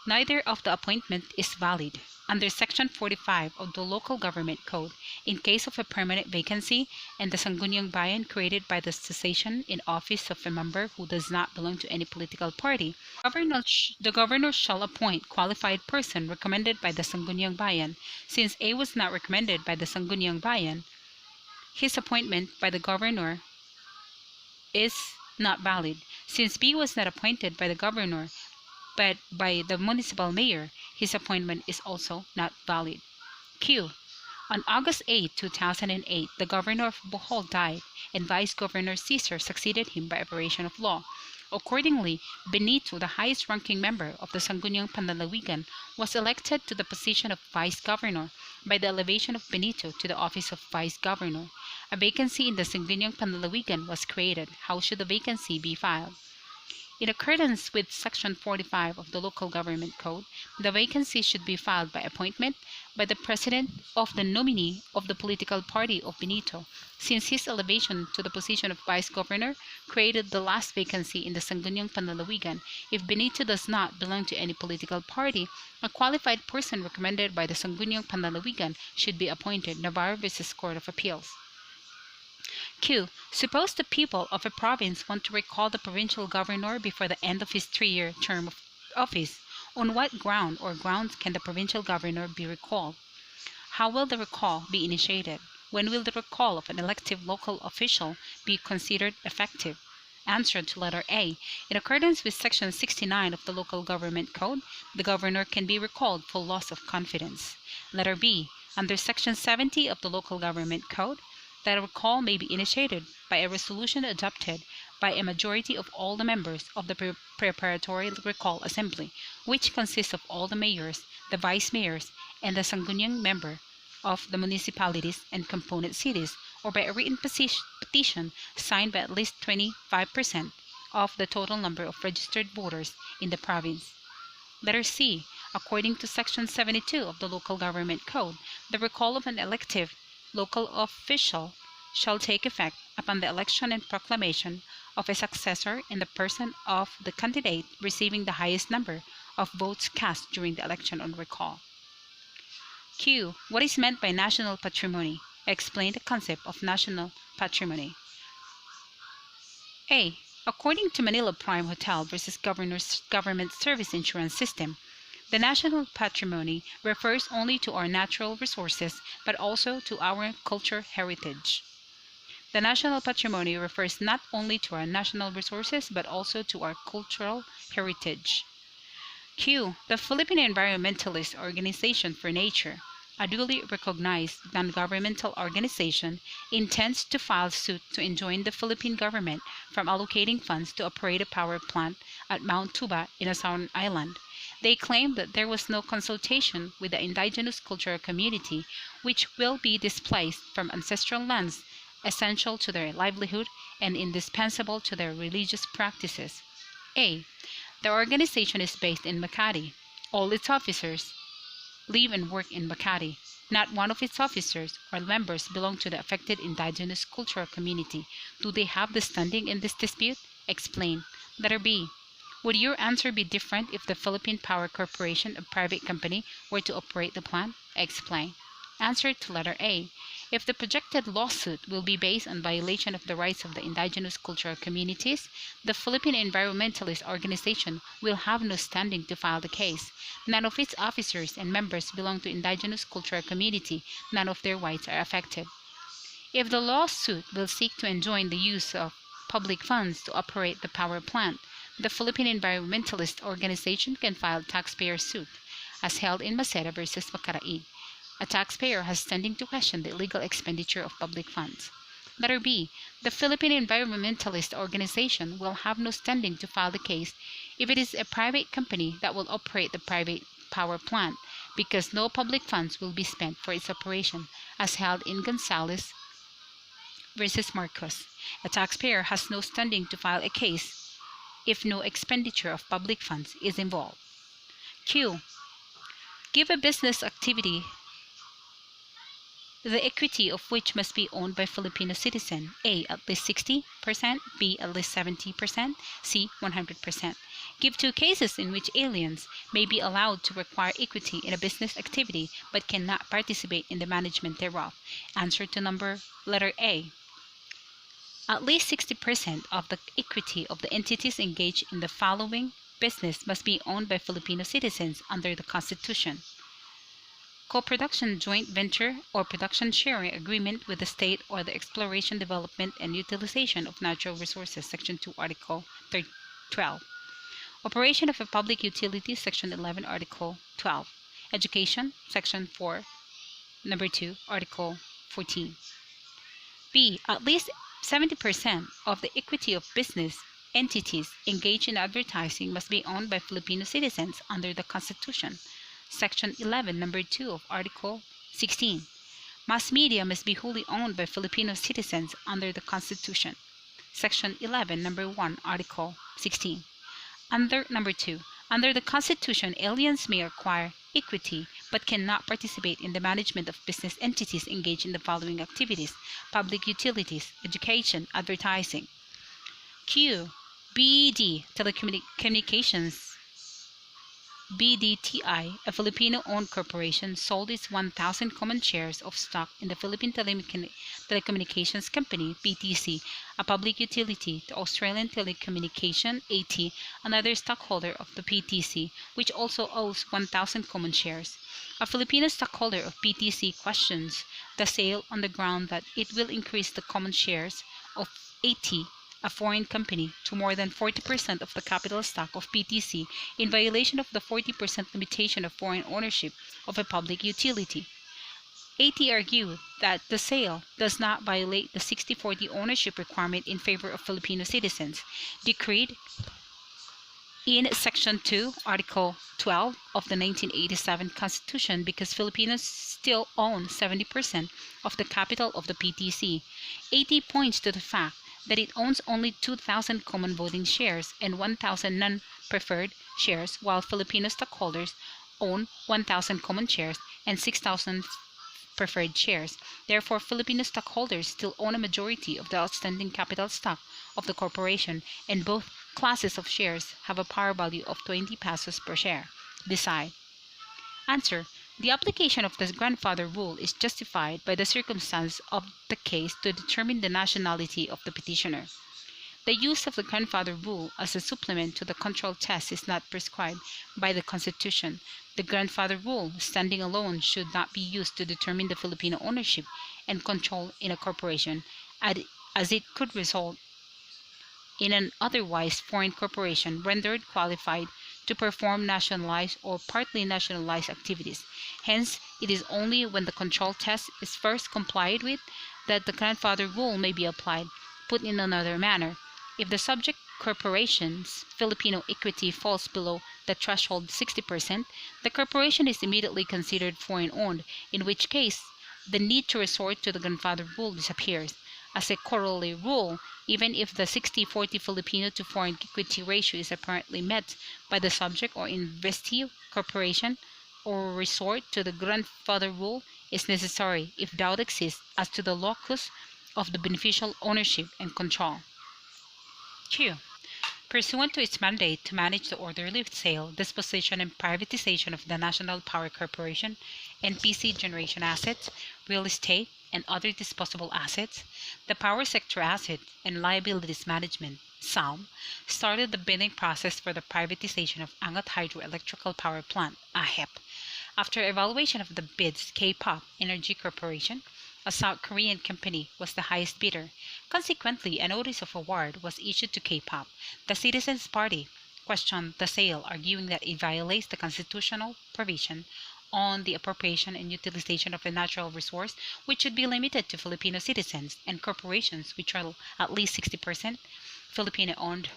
neither of the appointment is valid. Under Section 45 of the Local Government Code, in case of a permanent vacancy and the Sangguniang Bayan created by the cessation in office of a member who does not belong to any political party, the governor shall appoint qualified person recommended by the Sangguniang Bayan. Since A was not recommended by the Sangguniang Bayan, his appointment by the governor is not valid. Since B was not appointed by the governor but by the municipal mayor, his appointment is also not valid. Q. On August 8, 2008, the governor of Bohol died, and Vice Governor Cesar succeeded him by operation of law. Accordingly, Benito, the highest-ranking member of the Sangguniang Panlalawigan, was elected to the position of Vice Governor by the elevation of Benito to the office of Vice Governor. A vacancy in the Sangguniang Panlalawigan was created. How should the vacancy be filed? In accordance with Section 45 of the Local Government Code, the vacancy should be filed by appointment by the president of the nominee of the political party of Benito. Since his elevation to the position of Vice Governor created the last vacancy in the Sangguniang Panlalawigan, if Benito does not belong to any political party, a qualified person recommended by the Sangguniang Panlalawigan should be appointed. Navarro vs. Court of Appeals. Q. Suppose the people of a province want to recall the provincial governor before the end of his 3-year term of office. On what ground or grounds can the provincial governor be recalled? How will the recall be initiated? When will the recall of an elective local official be considered effective? Answer to letter A. In accordance with Section 69 of the Local Government Code, the governor can be recalled for loss of confidence. Letter B. Under Section 70 of the Local Government Code, that a recall may be initiated by a resolution adopted by a majority of all the members of the preparatory recall assembly, which consists of all the mayors, the vice mayors, and the Sangguniang member of the municipalities and component cities, or by a written petition signed by at least 25% of the total number of registered voters in the province. Letter C. According to Section 72 of the Local Government Code, the recall of an elective local official shall take effect upon the election and proclamation of a successor in the person of the candidate receiving the highest number of votes cast during the election on recall. Q. What is meant by national patrimony? Explain the concept of national patrimony. A. According to Manila Prime Hotel versus Government Service Insurance System, the national patrimony refers only to our natural resources, but also to our cultural heritage. The national patrimony refers not only to our national resources, but also to our cultural heritage. Q. The Philippine Environmentalist Organization for Nature, a duly recognized non-governmental organization, intends to file suit to enjoin the Philippine government from allocating funds to operate a power plant at Mount Tuba in a southern island. They claim that there was no consultation with the indigenous cultural community, which will be displaced from ancestral lands essential to their livelihood and indispensable to their religious practices. A. The organization is based in Makati. All its officers live and work in Makati. Not one of its officers or members belong to the affected indigenous cultural community. Do they have the standing in this dispute? Explain. Letter B. Would your answer be different if the Philippine Power Corporation, a private company, were to operate the plant? Explain. Answer to letter A. If the projected lawsuit will be based on violation of the rights of the indigenous cultural communities, the Philippine Environmentalist Organization will have no standing to file the case. None of its officers and members belong to indigenous cultural community. None of their rights are affected. If the lawsuit will seek to enjoin the use of public funds to operate the power plant, the Philippine Environmentalist Organization can file taxpayer suit, as held in Maceda versus Macaraig. A taxpayer has standing to question the illegal expenditure of public funds. Letter B. The Philippine Environmentalist Organization will have no standing to file the case if it is a private company that will operate the private power plant, because no public funds will be spent for its operation, as held in Gonzales versus Marcos. A taxpayer has no standing to file a case if no expenditure of public funds is involved. Q. Give a business activity the equity of which must be owned by Filipino citizen. A. At least 60%, B. At least 70%, C. 100%. Give two cases in which aliens may be allowed to require equity in a business activity but cannot participate in the management thereof. Answer to letter A. At least 60% of the equity of the entities engaged in the following business must be owned by Filipino citizens under the Constitution: co-production joint venture or production sharing agreement with the state, or the exploration, development, and utilization of natural resources, Section 2, Article 12. Operation of a public utility, Section 11, Article 12. Education, Section 4, Number 2, Article 14. B. At least 70% of the equity of business entities engaged in advertising must be owned by Filipino citizens under the Constitution. Section 11, Number 2 of Article 16. Mass media must be wholly owned by Filipino citizens under the Constitution. Section 11, Number 1, Article 16. Under Number 2. Under the Constitution, aliens may acquire equity but cannot participate in the management of business entities engaged in the following activities: public utilities, education, advertising. Q. BD Telecommunications BDTI, a Filipino-owned corporation, sold its 1,000 common shares of stock in the Philippine Telecommunications Company, PTC, a public utility, to Australian Telecommunication AT, another stockholder of the PTC, which also owes 1,000 common shares. A Filipino stockholder of PTC questions the sale on the ground that it will increase the common shares of AT, a foreign company, to more than 40% of the capital stock of PTC, in violation of the 40% limitation of foreign ownership of a public utility. AT argued that the sale does not violate the 60/40 ownership requirement in favor of Filipino citizens, decreed in Section 2, Article 12 of the 1987 Constitution, because Filipinos still own 70% of the capital of the PTC. AT points to the fact that it owns only 2,000 common voting shares and 1,000 non-preferred shares, while Filipino stockholders own 1,000 common shares and 6,000 preferred shares. Therefore, Filipino stockholders still own a majority of the outstanding capital stock of the corporation, and both classes of shares have a par value of 20 pesos per share. Decide. Answer. The application of the grandfather rule is justified by the circumstance of the case to determine the nationality of the petitioner. The use of the grandfather rule as a supplement to the control test is not prescribed by the Constitution. The grandfather rule, standing alone, should not be used to determine the Filipino ownership and control in a corporation, as it could result in an otherwise foreign corporation rendered qualified to perform nationalized or partly nationalized activities. Hence, it is only when the control test is first complied with that the grandfather rule may be applied. Put in another manner, if the subject corporation's Filipino equity falls below the threshold 60%, the corporation is immediately considered foreign-owned, in which case the need to resort to the grandfather rule disappears. As a corollary rule, even if the 60-40 Filipino to foreign equity ratio is apparently met by the subject or investee corporation, or resort to the grandfather rule is necessary if doubt exists as to the locus of the beneficial ownership and control. Q. Pursuant to its mandate to manage the orderly sale, disposition, and privatization of the National Power Corporation, NPC generation assets, real estate, and other disposable assets, the Power Sector Asset and Liabilities Management, SALM, started the bidding process for the privatization of Angat Hydroelectrical Power Plant, AHEP. After evaluation of the bids, K-Pop Energy Corporation, a South Korean company, was the highest bidder. Consequently, a notice of award was issued to K-Pop. The Citizens Party questioned the sale, arguing that it violates the constitutional provision on the appropriation and utilization of a natural resource, which should be limited to Filipino citizens and corporations which are at least 60% Filipino-owned.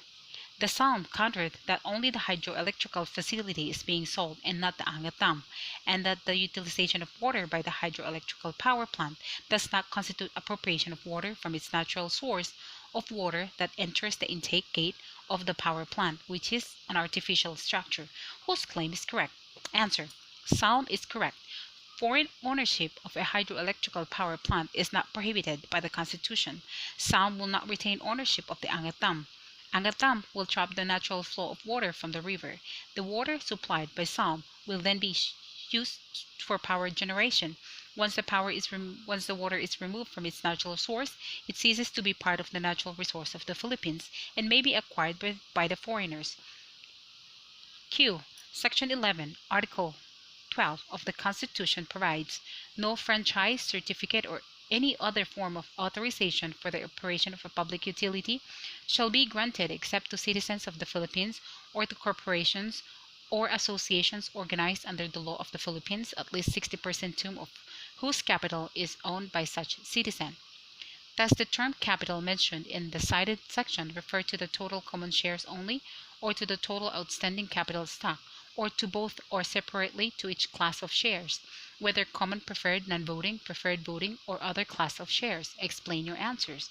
The Psalm countered that only the hydroelectrical facility is being sold and not the Angat Dam, and that the utilization of water by the hydroelectrical power plant does not constitute appropriation of water from its natural source of water that enters the intake gate of the power plant, which is an artificial structure, whose claim is correct. Answer. Psalm is correct. Foreign ownership of a hydroelectrical power plant is not prohibited by the Constitution. Psalm will not retain ownership of the Angat Dam. Angat Dam will trap the natural flow of water from the river. The water supplied by Psalm will then be used for power generation. Once the water is removed from its natural source, it ceases to be part of the natural resource of the Philippines and may be acquired by the foreigners. Q. Section 11, Article 12 of the Constitution provides no franchise certificate or any other form of authorization for the operation of a public utility shall be granted except to citizens of the Philippines or to corporations or associations organized under the law of the Philippines, at least 60% of whose capital is owned by such citizen. Does the term capital mentioned in the cited section refer to the total common shares only, or to the total outstanding capital stock, or to both or separately to each class of shares, whether common, preferred, non-voting, preferred voting, or other class of shares? Explain your answers.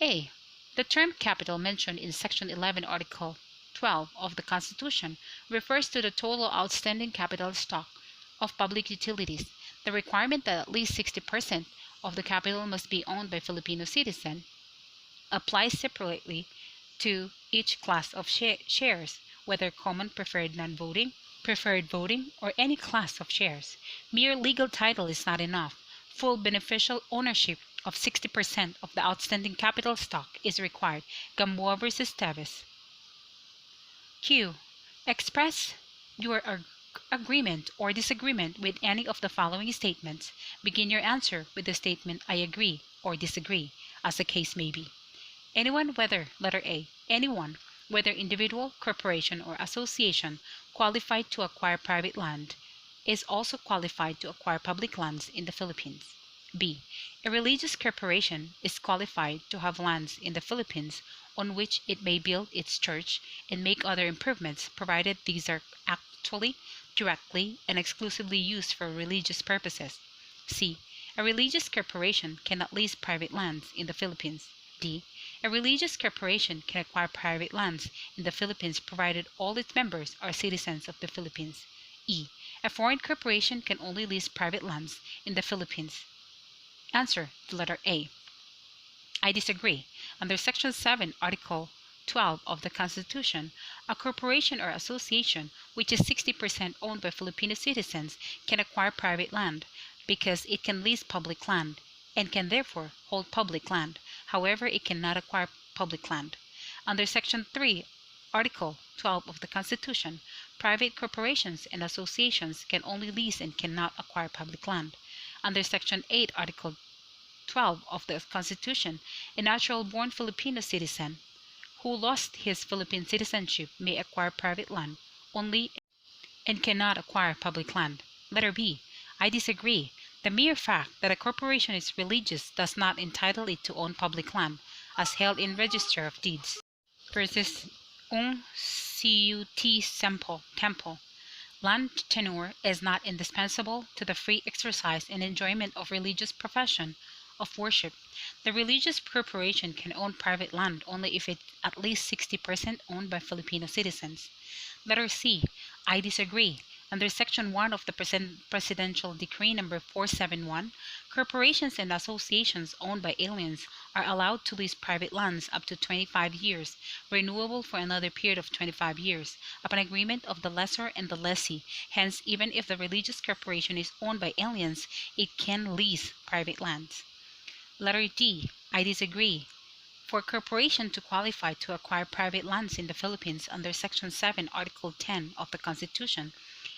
A. The term capital mentioned in Section 11, Article 12 of the Constitution refers to the total outstanding capital stock of public utilities. The requirement that at least 60% of the capital must be owned by Filipino citizens applies separately to each class of shares, whether common, preferred, non-voting, preferred voting, or any class of shares. Mere legal title is not enough. Full beneficial ownership of 60% of the outstanding capital stock is required. Gamboa versus Teves. Q. Express your agreement or disagreement with any of the following statements. Begin your answer with the statement I agree or disagree, as the case may be. Anyone, whether, letter A, anyone, whether individual, corporation, or association, qualified to acquire private land, is also qualified to acquire public lands in the Philippines. B. A religious corporation is qualified to have lands in the Philippines on which it may build its church and make other improvements, provided these are actually, directly, and exclusively used for religious purposes. C. A religious corporation cannot lease private lands in the Philippines. D. A religious corporation can acquire private lands in the Philippines provided all its members are citizens of the Philippines. E. A foreign corporation can only lease private lands in the Philippines. Answer the letter A. I disagree. Under Section 7, Article 12 of the Constitution, a corporation or association which is 60% owned by Filipino citizens can acquire private land because it can lease public land and can therefore hold public land. However, it cannot acquire public land. Under Section 3, Article 12 of the Constitution, private corporations and associations can only lease and cannot acquire public land. Under Section 8, Article 12 of the Constitution, a natural-born Filipino citizen who lost his Philippine citizenship may acquire private land only and cannot acquire public land. Letter B. I disagree. The mere fact that a corporation is religious does not entitle it to own public land, as held in Register of Deeds. Versus Un Ciuti Temple. Land tenure is not indispensable to the free exercise and enjoyment of religious profession of worship. The religious corporation can own private land only if it's at least 60% owned by Filipino citizens. Letter C. I disagree. Under Section 1 of the Presidential Decree Number 471, corporations and associations owned by aliens are allowed to lease private lands up to 25 years, renewable for another period of 25 years, upon agreement of the lessor and the lessee. Hence, even if the religious corporation is owned by aliens, it can lease private lands. Letter D. I disagree. For a corporation to qualify to acquire private lands in the Philippines under Section 7, Article 10 of the Constitution,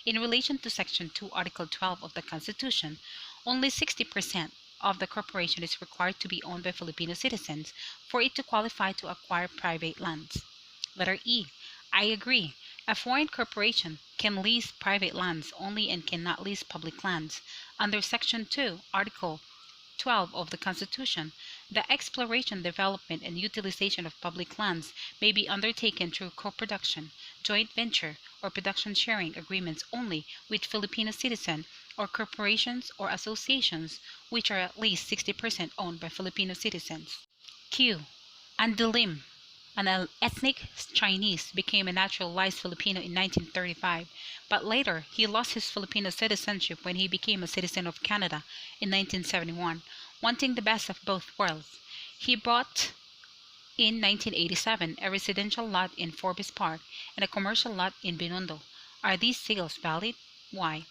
in relation to Section 2, Article 12 of the Constitution, only 60% of the corporation is required to be owned by Filipino citizens for it to qualify to acquire private lands. Letter E. I agree. A foreign corporation can lease private lands only and cannot lease public lands. Under Section 2, Article 12 of the Constitution, the exploration, development, and utilization of public lands may be undertaken through co-production, joint venture, or production sharing agreements only with Filipino citizens or corporations or associations which are at least 60% owned by Filipino citizens. Q. Andilim, an ethnic Chinese, became a naturalized Filipino in 1935, but later he lost his Filipino citizenship when he became a citizen of Canada in 1971. Wanting the best of both worlds, he bought in 1987 a residential lot in Forbes Park and a commercial lot in Binondo. Are these sales valid? Why?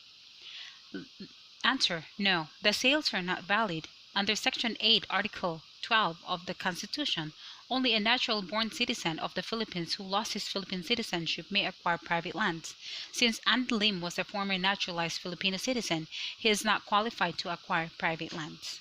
Answer: no, the sales are not valid. Under Section 8, Article 12 of the Constitution, only a natural-born citizen of the Philippines who lost his Philippine citizenship may acquire private lands. Since Andilim was a former naturalized Filipino citizen, he is not qualified to acquire private lands.